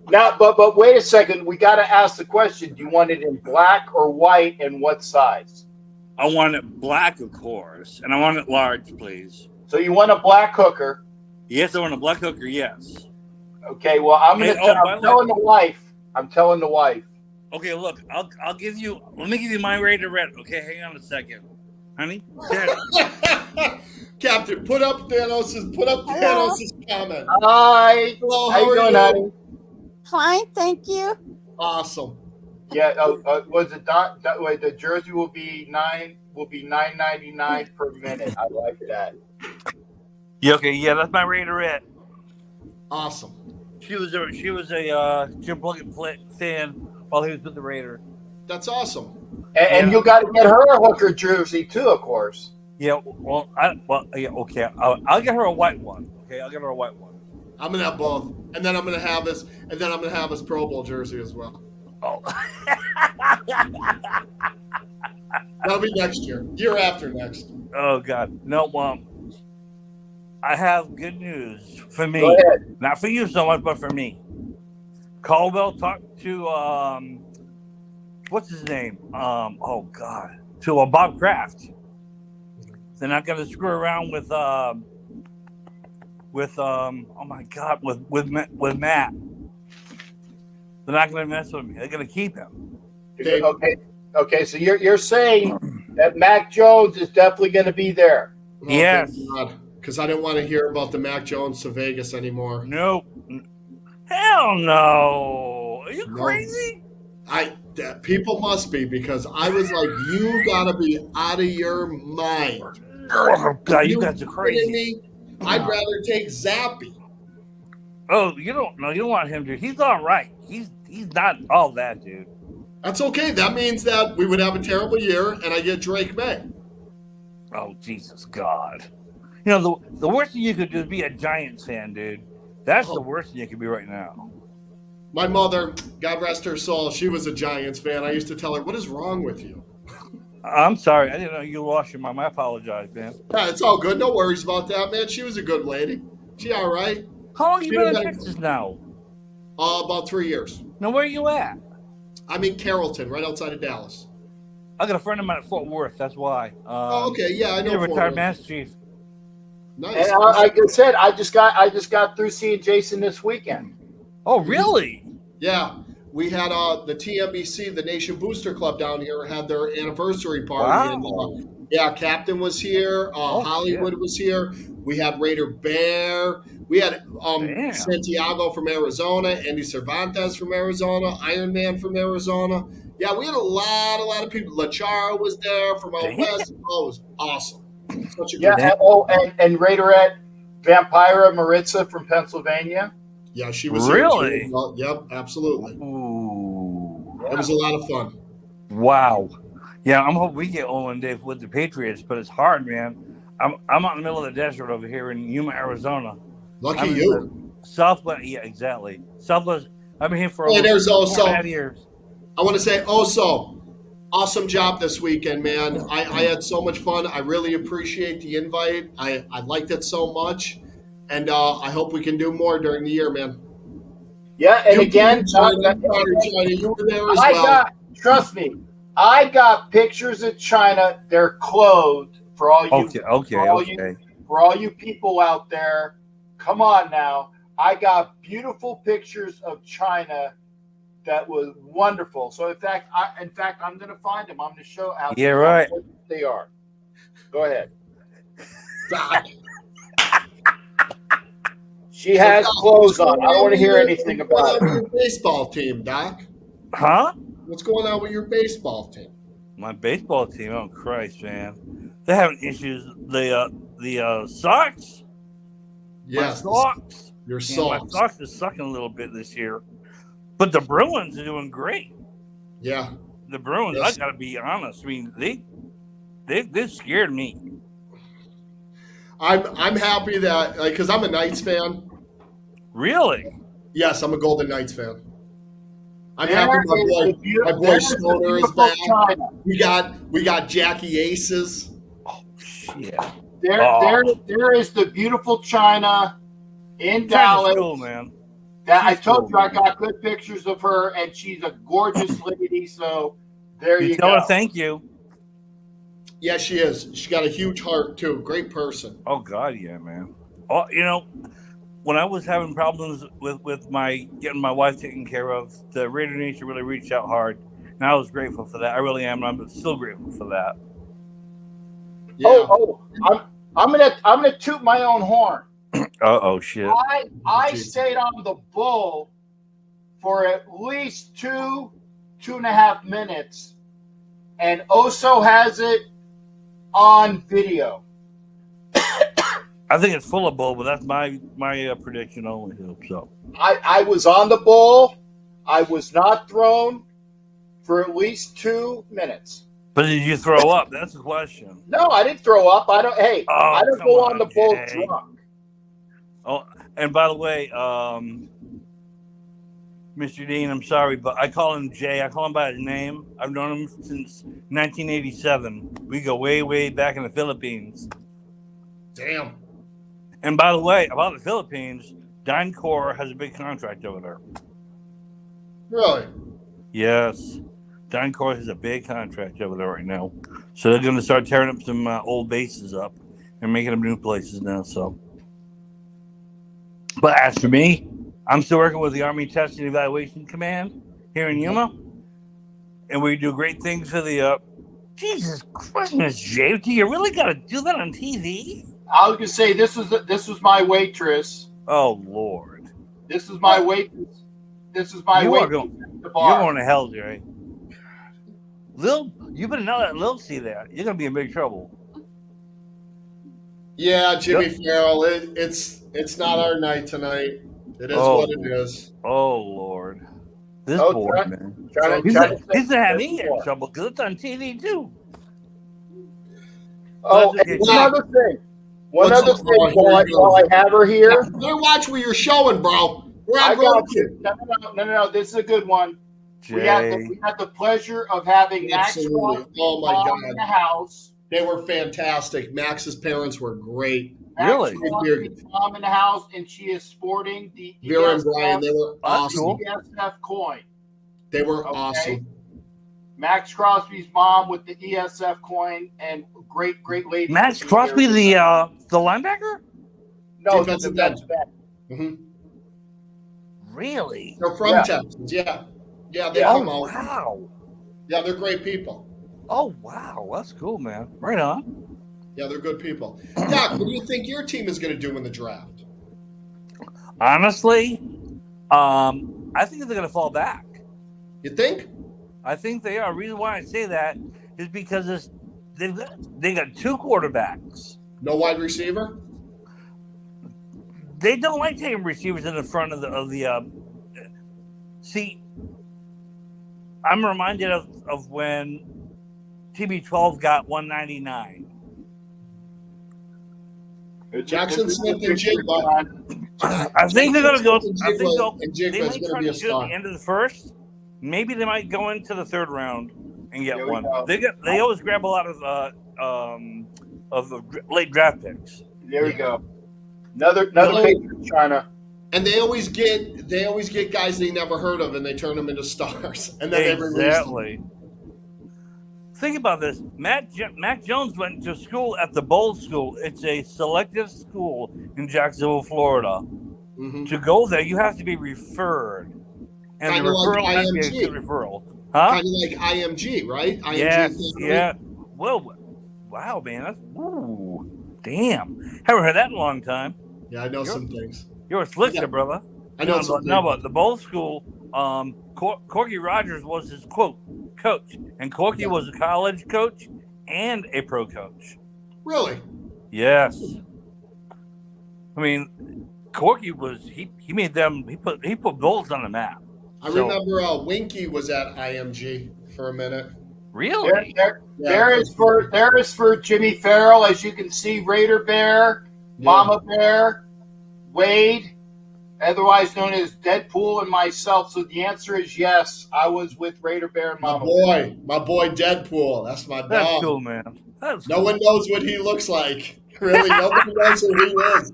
Now, but wait a second. We got to ask the question. Do you want it in black or white, and what size? I want it black, of course, and I want it large, please. So you want a black Hooker? Yes, I want a black Hooker, yes. Okay, well, I'm telling the wife. I'm telling the wife. Okay, look, I'll give you. Let me give you my Raider red. Okay, hang on a second, honey. Captain, put up Thanos' comment. Hi. Hello, how you doing, honey? Fine, thank you. Awesome. Yeah. Was it wait, the jersey will be $9.99 per minute. I like that. Yeah. Okay. Yeah, that's my Raider red. Awesome. She was a Jim Plunkett fan while he was with the Raider. That's awesome. And you got to get her a Hooker jersey too, of course. Yeah. Okay. I'll get her a white one. Okay, I'll get her a white one. I'm gonna have both, and then I'm gonna have his Pro Bowl jersey as well. Oh. That'll be next year after next. Oh God, no, Mom. I have good news for me. Go ahead. Not for you so much, but for me. Caldwell talked to what's his name? To Bob Kraft. They're not going to screw around with Matt. They're not going to mess with me. They're going to keep him. Okay. So you're saying that Mac Jones is definitely going to be there? Oh, yes. Because I didn't want to hear about the Mac Jones to Vegas anymore. Nope. Hell no. Are you crazy? People must be, because I was like, you gotta be out of your mind. Oh, God, you guys are crazy. Me? I'd rather take Zappy. Oh, you don't want him to. He's all right. He's not all that, dude. That's okay. That means that we would have a terrible year, and I get Drake May. Oh, Jesus God. You know, the worst thing you could do is be a Giants fan, dude. That's the worst thing you could be right now. My mother, God rest her soul, she was a Giants fan. I used to tell her, what is wrong with you? I'm sorry. I didn't know you lost your mom. I apologize, man. Yeah, it's all good. No worries about that, man. She was a good lady. She all right. How long have you been in Texas now? About 3 years. Now, where are you at? I'm in Carrollton, right outside of Dallas. I got a friend of mine at Fort Worth. That's why. Okay. Yeah, I know. You're a retired Master Chief. Nice. And like I said, I just got through seeing Jason this weekend. Oh, really? Yeah, we had the TMBC, the Nation Booster Club down here, had their anniversary party. Wow. And, Captain was here. Hollywood was here. We had Raider Bear. We had Santiago from Arizona, Andy Cervantes from Arizona, Iron Man from Arizona. Yeah, we had a lot of people. Lachara was there from out west. Oh, it was awesome. Such a good time. And Raiderette Vampira Maritza from Pennsylvania. Yeah, she was really. Here. Yep, absolutely. Ooh. It was a lot of fun. Wow. Yeah, I'm hoping we get one day with the Patriots, but it's hard, man. I'm out in the middle of the desert over here in Yuma, Arizona. Lucky I'm in you. the Southwest. Yeah, exactly. Southwest. I've been here for Hey, over there's 4.5 Oso. years. I want to say Oso. Awesome job this weekend, man. I had so much fun. I really appreciate the invite. I liked it so much. And I hope we can do more during the year, man. Yeah, and You again, too, China. Sorry, China. You were there as well. trust me, I got pictures of China. They're clothed for all you, Okay. for all you people out there. Come on now, I got beautiful pictures of China that was wonderful. So in fact, I'm going to find them. I'm going to show how right. they are. Go ahead. Doc. She has Doc, clothes on. I don't want to hear anything what's going about on with it. your baseball team, Doc? Huh? What's going on with your baseball team? My baseball team. Oh Christ, man, they're having issues. The Sox. Yes, My Sox. your Yeah, my Sox. Sox is sucking a little bit this year, but the Bruins are doing great. Yeah. The Bruins. Yes. I gotta be honest. I mean, they scared me. I'm happy that because I'm a Knights fan. Really? Yes, I'm a Golden Knights fan. I'm There happy my boy there's the Stoner is beautiful back. China. We got Jackie Aces. Oh shit. There is the beautiful China in China's Dallas. cool, man. I She's told cool, you I man. got good pictures of her, and she's a gorgeous lady. So there you Tell go. her thank you. Yeah, she is. She got a huge heart too. Great person. Oh God, yeah, man. Oh, when I was having problems with my getting my wife taken care of, the Raider Nation really reached out hard, and I was grateful for that. I really am. I'm still grateful for that. Yeah. I'm gonna toot my own horn. Oh shit. I stayed on the bull for at least 2.5 minutes, and Oso has it on video. I think it's full of bull, but that's my prediction only. So I was on the bull. I was not thrown for at least 2 minutes. but did you throw up? That's the question. No, I didn't throw up. I don't. Hey, I don't go on the bull Jay. drunk. Oh, and by the way, Mr. Dean, I'm sorry, but I call him Jay. I call him by his name. I've known him since 1987. We go way, way back in the Philippines. Damn. And by the way, about the Philippines, DynCorp has a big contract over there. Really? Yes. DynCorp has a big contract over there right now. So they're going to start tearing up some old bases up and making them new places now. So, but as for me, I'm still working with the Army Test and Evaluation Command here in Yuma. And we do great things for the Jesus Christ, Miss J. Do you really got to do that on TV? I was gonna say this was my waitress. Oh Lord, this is my waitress. This is my waitress. You're going to hell, Jerry. Lil, you better not let Lil see that. You're gonna be in big trouble. Yeah, Jimmy Farrell. It's not our night tonight. It is what it is. Oh Lord, this boy, man. He's gonna have me in trouble because it's on TV too. Oh, and one other thing. One other thing while I have her here. Better watch what you're showing, bro. I got you. No. This is a good one. We had the pleasure of having Max Crosby's mom in the house. They were fantastic. Max's parents were great. Max Crosby's mom in the house, and she is sporting the Vera and Brian. They were awesome. ESF coin. They were awesome. Max Crosby's mom with the ESF coin, and great lady. Max Crosby, the linebacker? No, defensive back. Mm-hmm. Really? They're from Texas. Yeah, they come out. Wow. Yeah, they're great people. Oh wow, that's cool, man. Right on. Yeah, they're good people. Doc, what do you think your team is going to do in the draft? Honestly, I think they're going to fall back. You think? I think they are. The reason why I say that is because they got two quarterbacks. No wide receiver? They don't like taking receivers in the front of the. See, I'm reminded of when TB12 got 199. Jackson Smith and Jigba. I think they're going to go. I think and they Jigba's might going to try be to a do it at star. the end of the first. Maybe they might go into the third round and get There we one. go. They always grab a lot of the late draft picks. There we go. Another Patriots trying to. And they always get guys they never heard of, and they turn them into stars, and then they release them. Think about this. Mac Jones went to school at the Bowl School. It's a selective school in Jacksonville, Florida. Mm-hmm. To go there, you have to be referred, and Kinda the referral like has to be a IMG. good referral, huh? Kind of like IMG, right? IMG Yes, Academy. yeah. Well, wow, man, that's damn. Haven't heard that in a long time. Yeah, I know some things. You're a slicker, brother. I know some things. No, but the Bowl School, Corky Rogers was his coach, and Corky was a college coach and a pro coach. Really? Yes. I mean, Corky was he made them he put Bowls on the map. I remember Winky was at IMG for a minute. Really? There is for Jimmy Farrell, as you can see, Raider Bear, Mama Bear, Wade, otherwise known as Deadpool, and myself. So the answer is yes. I was with Raider Bear and Mama Bear. My boy Deadpool. That's my dog. That's cool, man. No one knows what he looks like. Really, nobody knows who he is.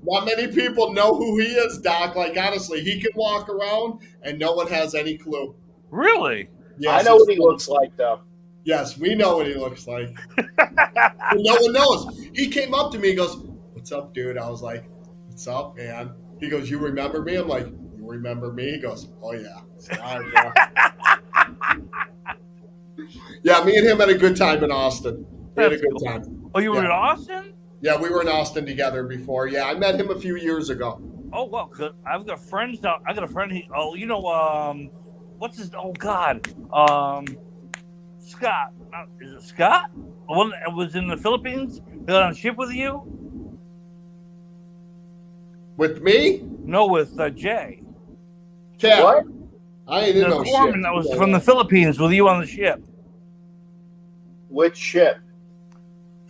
Not many people know who he is, Doc. Like, honestly, he can walk around and no one has any clue. Really? Yes, I know what he looks like, though. Yes, we know what he looks like. But no one knows. He came up to me and goes, "What's up, dude?" I was like, "What's up, man?" He goes, "You remember me?" I'm like, "You remember me?" He goes, "Oh, yeah." All right, yeah, me and him had a good time in Austin. We had a good time. Oh, you were in Austin? Yeah, we were in Austin together before. Yeah, I met him a few years ago. Oh, well, good. I've got friends now. I got a friend. What's his? Oh God, Scott. Is it Scott? The one that was in the Philippines. Got on a ship with you? With me? No, with Jay. Cat. What? I ain't in no ship. The foreman that was from the Philippines with you on the ship. Which ship?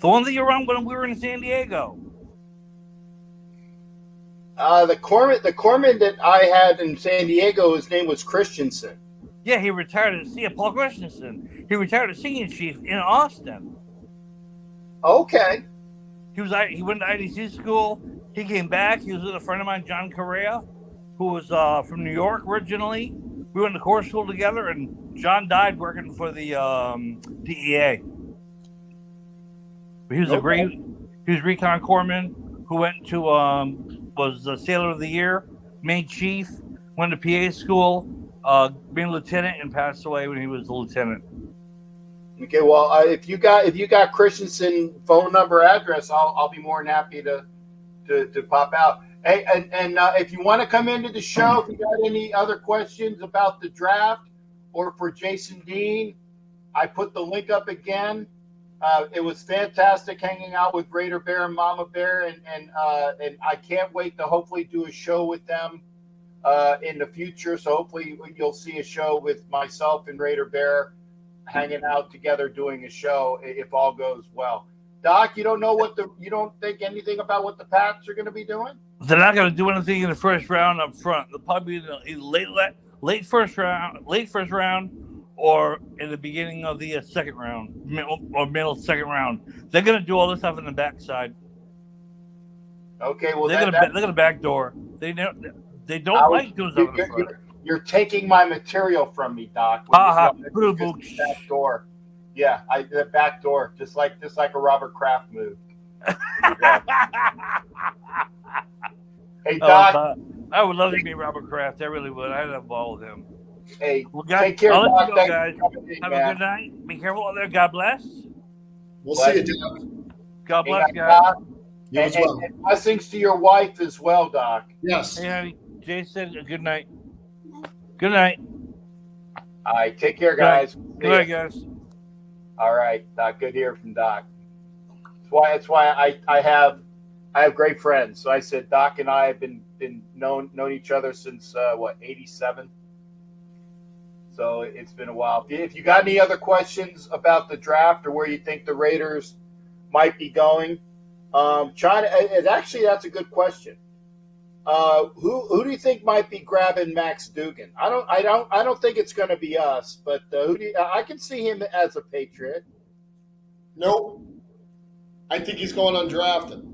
The one that you were on when we were in San Diego. The corpsman that I had in San Diego, his name was Christensen. Yeah, he retired at Paul Christensen. He retired as singing chief in Austin. Okay. He went to IDC school. He came back. He was with a friend of mine, John Correa, who was from New York originally. We went to course school together, and John died working for the DEA. But he was he was recon corpsman who went to was the Sailor of the Year, made chief, went to PA school, being lieutenant, and passed away when he was a lieutenant. Okay, well, if you got Christensen phone number, address, I'll be more than happy to pop out. Hey, and if you want to come into the show, if you got any other questions about the draft or for Jason Dean, I put the link up again. It was fantastic hanging out with Raider Bear and Mama Bear, and I can't wait to hopefully do a show with them in the future. So hopefully you'll see a show with myself and Raider Bear hanging out together doing a show if all goes well. Doc, you don't think anything about what the Pats are going to be doing? They're not going to do anything in the first round up front. They'll probably be late first round, or in the beginning of the second round, middle second round. They're going to do all this stuff in the backside. Okay, well they're going to backdoor. They don't like doing stuff in the front. You're taking my material from me, Doc. Back door. Yeah, the back door, just like a Robert Kraft move. Hey, Doc. I would love to meet Robert Kraft. I really would. I'd have a ball with him. Hey, well, guys, take care, I'll Doc. let you go, guys. Have a good night. Be careful out there. God bless. We'll see you, Doc. God bless, guys. And blessings to your wife as well, Doc. Yes. Hey, honey. Jay said good night. Good night. All right, take care, guys. Good night, guys. All right, Doc. Good to hear from Doc. That's why I have great friends. So I said Doc and I have been known each other since 87. So it's been a while. If you got any other questions about the draft or where you think the Raiders might be going, that's a good question. Who do you think might be grabbing Max Dugan? I don't think it's going to be us, but I can see him as a Patriot. Nope. I think he's going undrafted.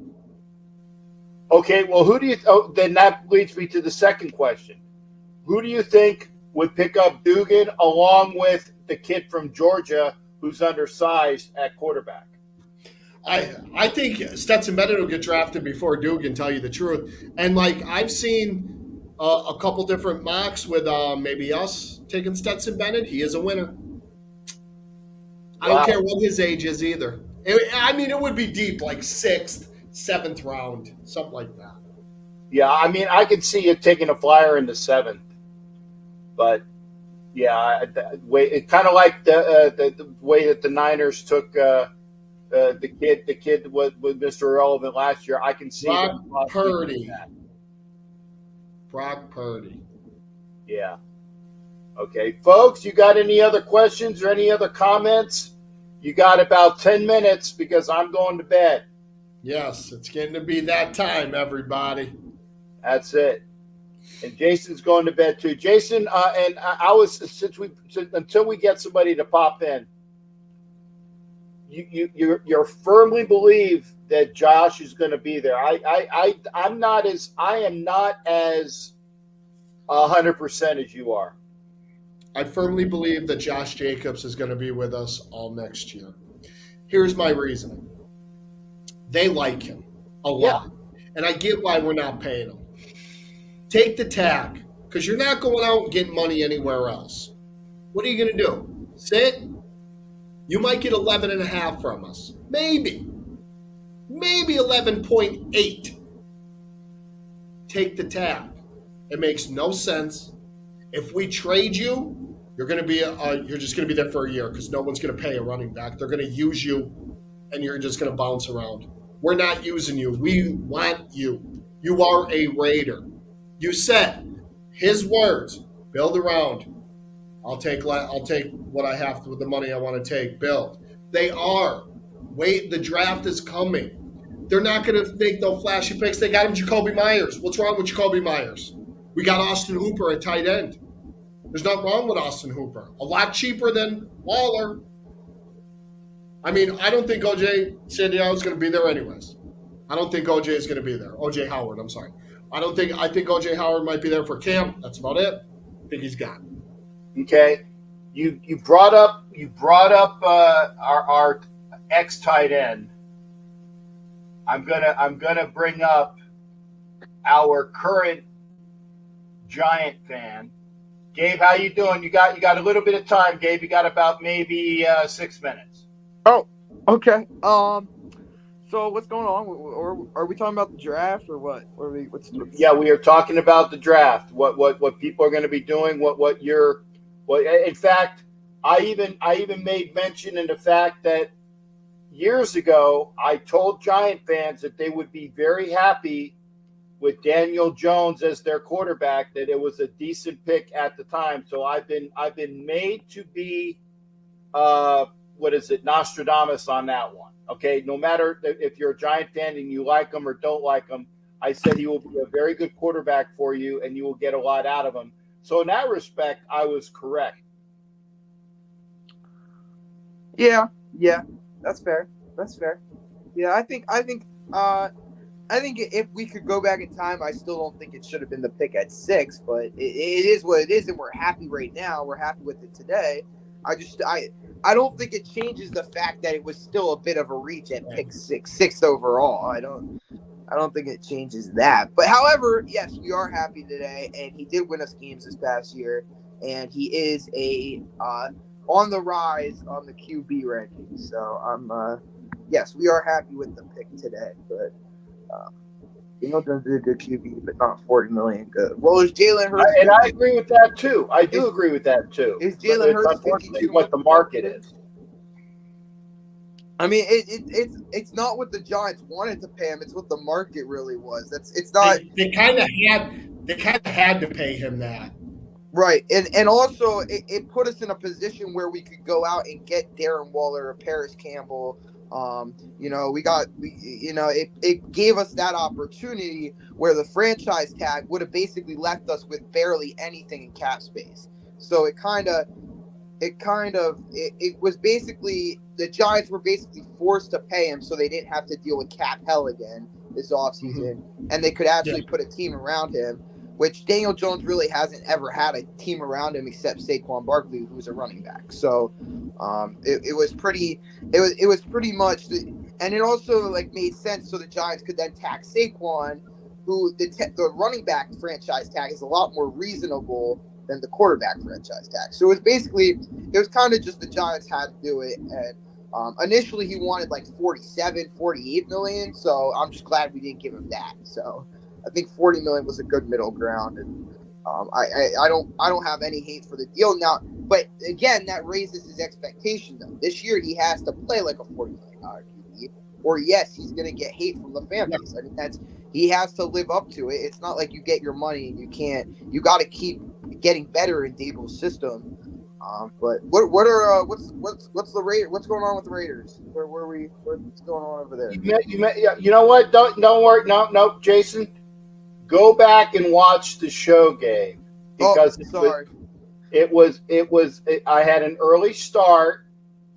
Okay, well, then that leads me to the second question. Who do you think would pick up Dugan along with the kid from Georgia who's undersized at quarterback? I think Stetson Bennett will get drafted before Dugan, tell you the truth. And I've seen a couple different mocks with maybe us taking Stetson Bennett. He is a winner. I don't care what his age is either. It would be deep, like 6th, 7th round, something like that. Yeah, I could see you taking a flyer in the 7th, but yeah, it kind of like the way that the Niners took the kid with Mr. Irrelevant last year. I can see Brock Purdy. Brock Purdy. Yeah. Okay, folks, you got any other questions or any other comments? You got about 10 minutes because I'm going to bed. Yes, it's getting to be that time, everybody. That's it. And Jason's going to bed too. Jason, and until we get somebody to pop in, you firmly believe that Josh is going to be there. I am not as 100% as you are. I firmly believe that Josh Jacobs is going to be with us all next year. Here's my reasoning. They like him a lot. Yeah. And I get why we're not paying him. Take the tag, because you're not going out and getting money anywhere else. What are you going to do? Sit? You might get 11.5 from us. Maybe 11.8. Take the tag. It makes no sense. If we trade you, you're just going to be there for a year because no one's going to pay a running back. They're going to use you, and you're just going to bounce around. We're not using you. We want you. You are a Raider. You said his words. Build around. I'll take what I have to with the money I want to take. Build. They are. Wait, the draft is coming. They're not going to make no flashy picks. They got him Jacoby Myers. What's wrong with Jacoby Myers? We got Austin Hooper at tight end. There's nothing wrong with Austin Hooper. A lot cheaper than Waller. I don't think O.J. Sandiego is going to be there anyways. I don't think O.J. is going to be there. O.J. Howard, I'm sorry. I think O.J. Howard might be there for camp. That's about it. I think he's gone. Okay. You brought up our ex tight end. I'm gonna bring up our current Giant fan. Gabe, how you doing? You got a little bit of time, Gabe. You got about maybe 6 minutes. Oh, okay. So what's going on? Or are we talking about the draft or what? Yeah, we are talking about the draft. What people are going to be doing. In fact, I even made mention in the fact that years ago I told Giant fans that they would be very happy with Daniel Jones as their quarterback, that it was a decent pick at the time. So I've been made to be Nostradamus on that one. Okay, no matter if you're a Giant fan and you like him or don't like him, I said he will be a very good quarterback for you and you will get a lot out of him. So in that respect, I was correct. Yeah, that's fair. Yeah, I think if we could go back in time, I still don't think it should have been the pick at 6, but it is what it is, and we're happy right now. We're happy with it today. I don't think it changes the fact that it was still a bit of a reach at pick 6 overall. I don't think it changes that. But however, yes, we are happy today, and he did win us games this past year, and he is on the rise on the QB rankings. So yes, we are happy with the pick today, but Daniel did a good QB, but not $40 million good. Well, is Jalen Hurts? And I agree with that too. I do agree with that too. Is Jalen Hurts unfortunately what the market is? It's not what the Giants wanted to pay him. It's what the market really was. It's not. They kind of had to pay him that. Right, and also it put us in a position where we could go out and get Darren Waller, Paris Campbell. It gave us that opportunity where the franchise tag would have basically left us with barely anything in cap space. So it was basically the Giants were basically forced to pay him so they didn't have to deal with cap hell again this offseason, and they could actually put a team around him, which Daniel Jones really hasn't ever had a team around him except Saquon Barkley, who's a running back. So it was pretty much and it also like made sense so the Giants could then tax Saquon, who the running back franchise tag is a lot more reasonable than the quarterback franchise tag. So it was kind of just the Giants had to do it. And initially he wanted like 47, 48 million. So I'm just glad we didn't give him that. So I think 40 million was a good middle ground. And I don't have any hate for the deal now. But again, that raises his expectation though. This year he has to play like a $40 million QB, or yes, he's going to get hate from the fan base. I mean, he has to live up to it. It's not like you get your money and you got to keep getting better in Dable's system. But what's the Raiders? What's going on with the Raiders? What's going on over there? You know what? Don't worry. No, Jason. Go back and watch the show game because I had an early start.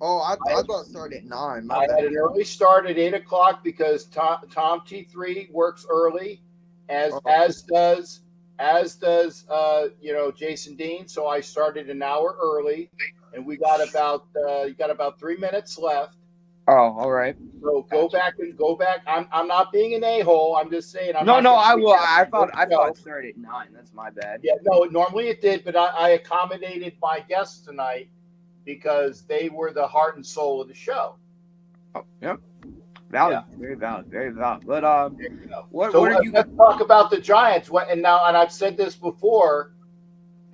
Oh, I thought it started at 9. I had an early start at 8 o'clock because Thom T.3 works early, as does Jason Dean. So I started an hour early, and we got about 3 minutes left. Oh, all right. So go back. I'm not being an a-hole. I'm just saying. I will. I thought it started at 9. That's my bad. Yeah, no, normally it did, but I accommodated my guests tonight because they were the heart and soul of the show. Oh, yep. Valid. Yeah. Very valid. Very valid. But let's talk about the Giants. And I've said this before.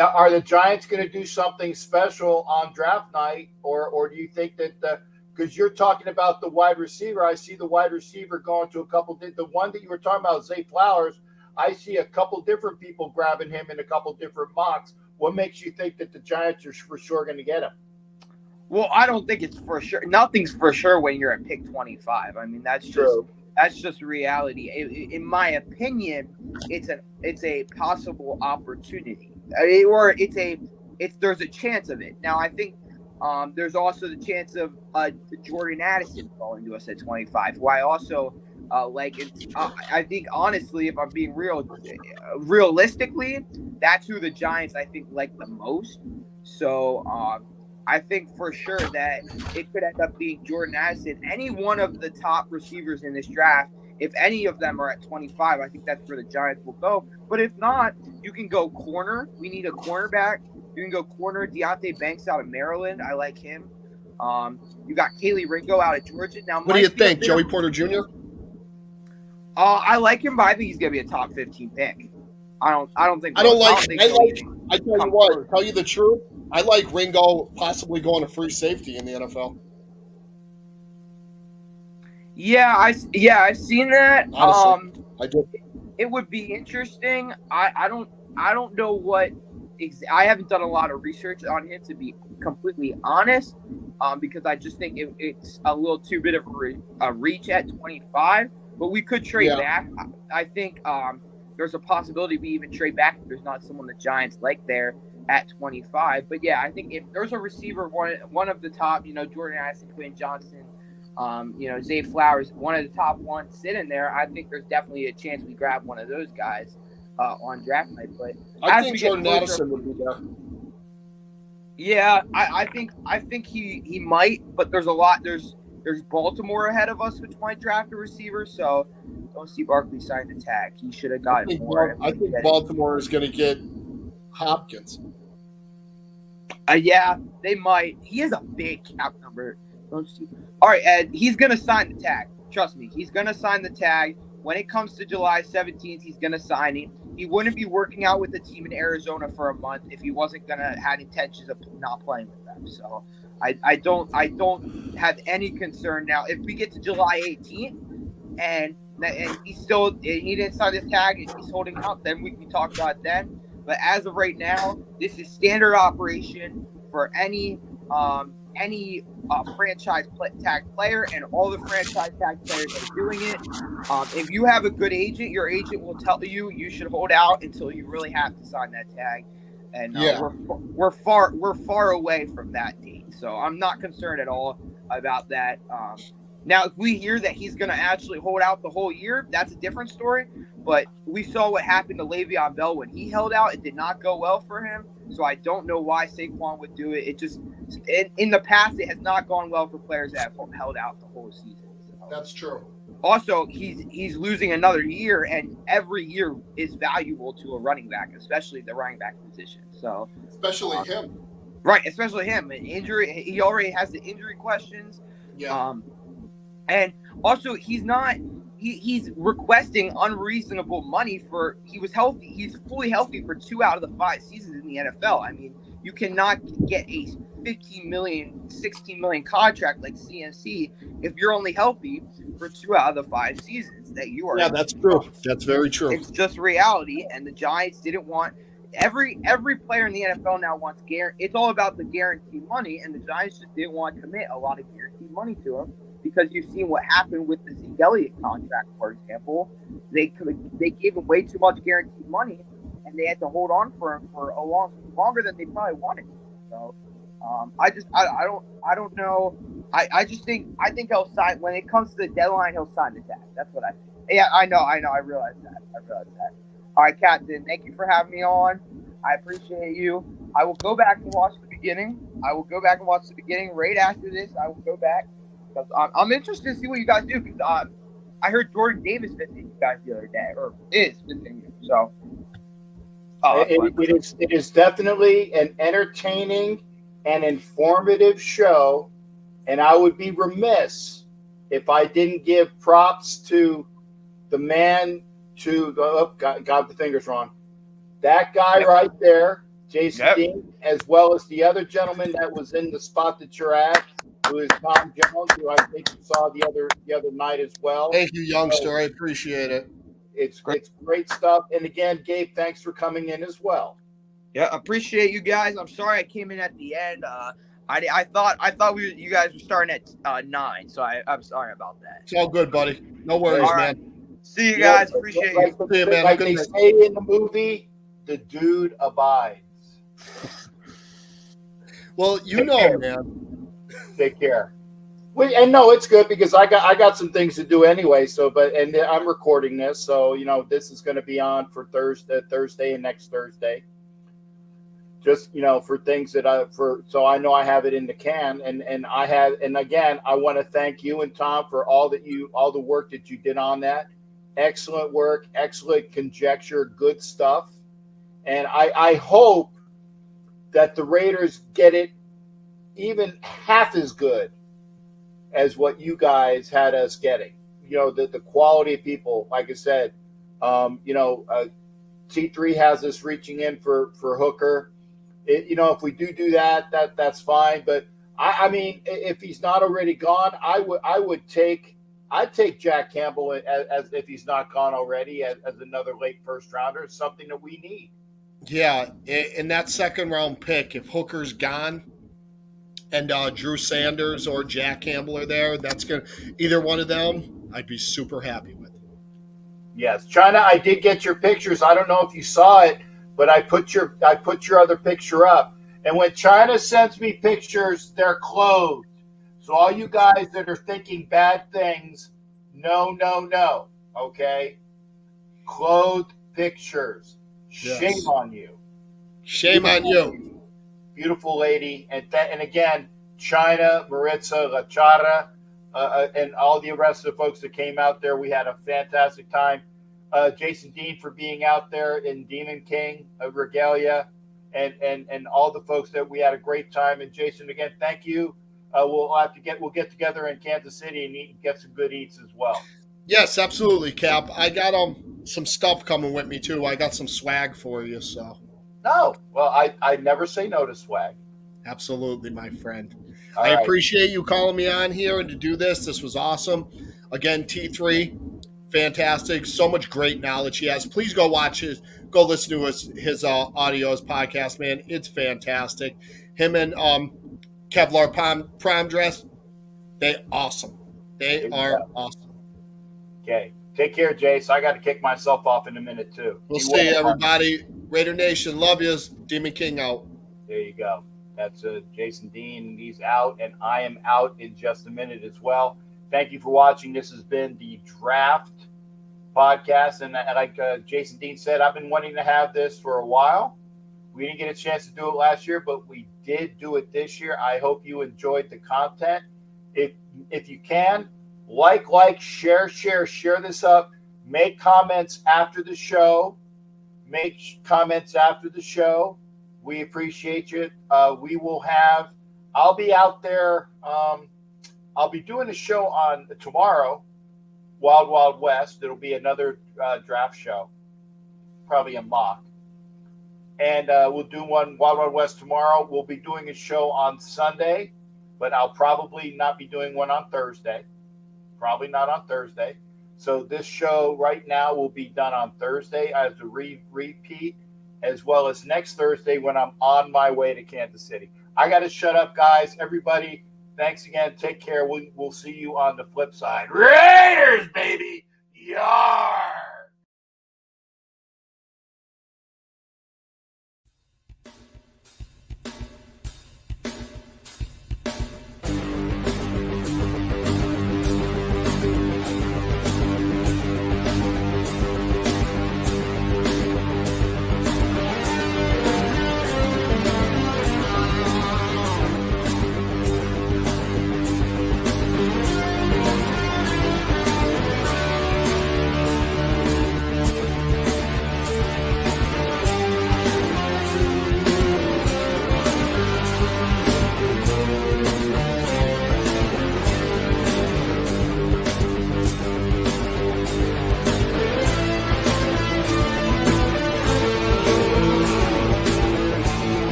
Are the Giants going to do something special on draft night, or do you think that because you're talking about the wide receiver, I see the wide receiver going to a couple. The one that you were talking about, Zay Flowers, I see a couple different people grabbing him in a couple different mocks. What makes you think that the Giants are for sure going to get him? Well, I don't think it's for sure. Nothing's for sure when you're at pick 25. I mean, that's true. That's just reality. In my opinion, it's a possible opportunity, there's a chance of it. Now, I think there's also the chance of Jordan Addison falling to us at 25. Who I also I think honestly, if I'm being realistically, that's who the Giants I think like the most. So I think for sure that it could end up being Jordan Addison. Any one of the top receivers in this draft, if any of them are at 25, I think that's where the Giants will go. But if not, you can go corner. We need a cornerback. You can go corner. Deontay Banks out of Maryland. I like him. You got Kaylee Ringo out of Georgia. Now, what do you think, Joey Porter Jr.? I like him, but I think he's going to be a top 15 pick. I tell you the truth. I like Ringo possibly going to free safety in the NFL. Yeah, I've seen that. Honestly, I do. It would be interesting. I don't know what. I haven't done a lot of research on him, to be completely honest, because I just think it's a little too bit of a reach at 25. But we could trade back. I think there's a possibility we even trade back if there's not someone the Giants like there at 25. But yeah, I think if there's a receiver, one of the top, Jordan Addison, Quinn Johnson, Zay Flowers, one of the top ones sitting there, I think there's definitely a chance we grab one of those guys on draft night. But I think Jordan Addison would be there. Yeah, I think he might, but there's Baltimore ahead of us, which might draft a receiver. So don't see Barkley sign the tag. He should have gotten more. I think Baltimore is going to get Hopkins. Yeah, they might. He has a big cap number. Don't see. All right, Ed. He's going to sign the tag. Trust me. He's going to sign the tag. When it comes to July 17th, he's going to sign it. He wouldn't be working out with the team in Arizona for a month if he wasn't going to have intentions of not playing with them. So I don't have any concern now. If we get to July 18th and he didn't sign this tag and he's holding out, then we can talk about it then. But as of right now, this is standard operation for any franchise tag player, and all the franchise tag players are doing it. If you have a good agent, your agent will tell you should hold out until you really have to sign that tag. And we're far away from that date, so I'm not concerned at all about that. Now, if we hear that he's going to actually hold out the whole year, that's a different story. But we saw what happened to Le'Veon Bell when he held out. It did not go well for him. So I don't know why Saquon would do it. It just in the past, it has not gone well for players that have held out the whole season. So. That's true. Also, he's losing another year, and every year is valuable to a running back, especially the running back position. So especially him. Right, especially him. An injury, he already has the injury questions. Yeah. And also, he's requesting unreasonable money for. He was healthy. He's fully healthy for 2 out of the 5 seasons in the NFL. I mean, you cannot get a 15 million, 16 million contract like CMC if you're only healthy for 2 out of the 5 seasons that you are. Yeah, that's true. That's very true. It's just reality, and the Giants didn't want. Every player in the NFL now wants it's all about the guaranteed money, and the Giants just didn't want to commit a lot of guaranteed money to him because you've seen what happened with the Zeke Elliott contract, for example. They gave him way too much guaranteed money, and they had to hold on for him for longer than they probably wanted to. So I don't know. I think he'll sign when it comes to the deadline. He'll sign the tag. That's what I think. Yeah, I know. I realize that. All right, Captain, thank you for having me on. I appreciate you. I will go back and watch the beginning. Right after this, I will go back. Because I'm interested to see what you guys do. Because I heard Jordan Davis visited you guys the other day, or is visiting you. So it is definitely an entertaining and informative show. And I would be remiss if I didn't give props to the man got the fingers wrong. That guy right there, Jason Dean, as well as the other gentleman that was in the spot that you're at, who is Thom Jones, who I think you saw the other night as well. Thank you, youngster. I appreciate it. It's great stuff. And again, Gabe, thanks for coming in as well. Yeah, appreciate you guys. I'm sorry I came in at the end. I thought you guys were starting at 9, so I'm sorry about that. It's all good, buddy. No worries, man. See you guys. Appreciate you. See you, man. Like they say in the movie, the dude abides. Well, man. Take care. And no, it's good because I got some things to do anyway. So, and I'm recording this, so this is going to be on for Thursday and next Thursday. Just for things that so I know I have it in the can, and again I want to thank you and Thom for all the work that you did on that. Excellent work, excellent conjecture, good stuff. And I hope that the Raiders get it even half as good as what you guys had us getting. The quality of people, like I said, T3 has us reaching in for Hooker. If we do that, that's fine. But I mean, if he's not already gone, I'd take Jack Campbell as if he's not gone already as another late first rounder. It's something that we need. Yeah, in that second round pick, if Hooker's gone and Drew Sanders or Jack Campbell are there, that's gonna either one of them, I'd be super happy with. Yes, China, I did get your pictures. I don't know if you saw it, but I put your other picture up. And when China sends me pictures, they're clothed. So all you guys that are thinking bad things, no. Okay? Clothed pictures. Yes. Shame on you. Shame on you. Beautiful lady. And again, China, Maritza, La Chara, and all the rest of the folks that came out there. We had a fantastic time. Jason Dean for being out there in Demon King, Regalia, and all the folks that we had a great time. And Jason, again, thank you. We'll get together in Kansas City and get some good eats as well. Yes, absolutely, Cap. I got some stuff coming with me too. I got some swag for you. So. No, well, I never say no to swag. Absolutely, my friend. All I right. appreciate you calling me on here and to do this. This was awesome. Again, T3, fantastic. So much great knowledge he has. Please go listen to his audio, his podcast, man. It's fantastic. Him and Kevlar Prom Dress, they awesome. They are awesome. Okay. Take care, Jace. I got to kick myself off in a minute, too. We'll see everybody. Raider Nation, love yous. Demon King out. There you go. That's Jason Dean. He's out, and I am out in just a minute as well. Thank you for watching. This has been the Draft Podcast. And like Jason Dean said, I've been wanting to have this for a while. We didn't get a chance to do it last year, but we did do it this year. I hope you enjoyed the content. If you can, share this up. Make comments after the show. We appreciate you. I'll be out there. I'll be doing a show on tomorrow, Wild Wild West. It'll be another draft show, probably a mock. And we'll do one Wild Wild West tomorrow. We'll be doing a show on Sunday, but I'll probably not be doing one on Thursday. Probably not on Thursday. So this show right now will be done on Thursday as a repeat, as well as next Thursday when I'm on my way to Kansas City. I got to shut up, guys. Everybody, thanks again. Take care. We'll see you on the flip side. Raiders, baby. Yar!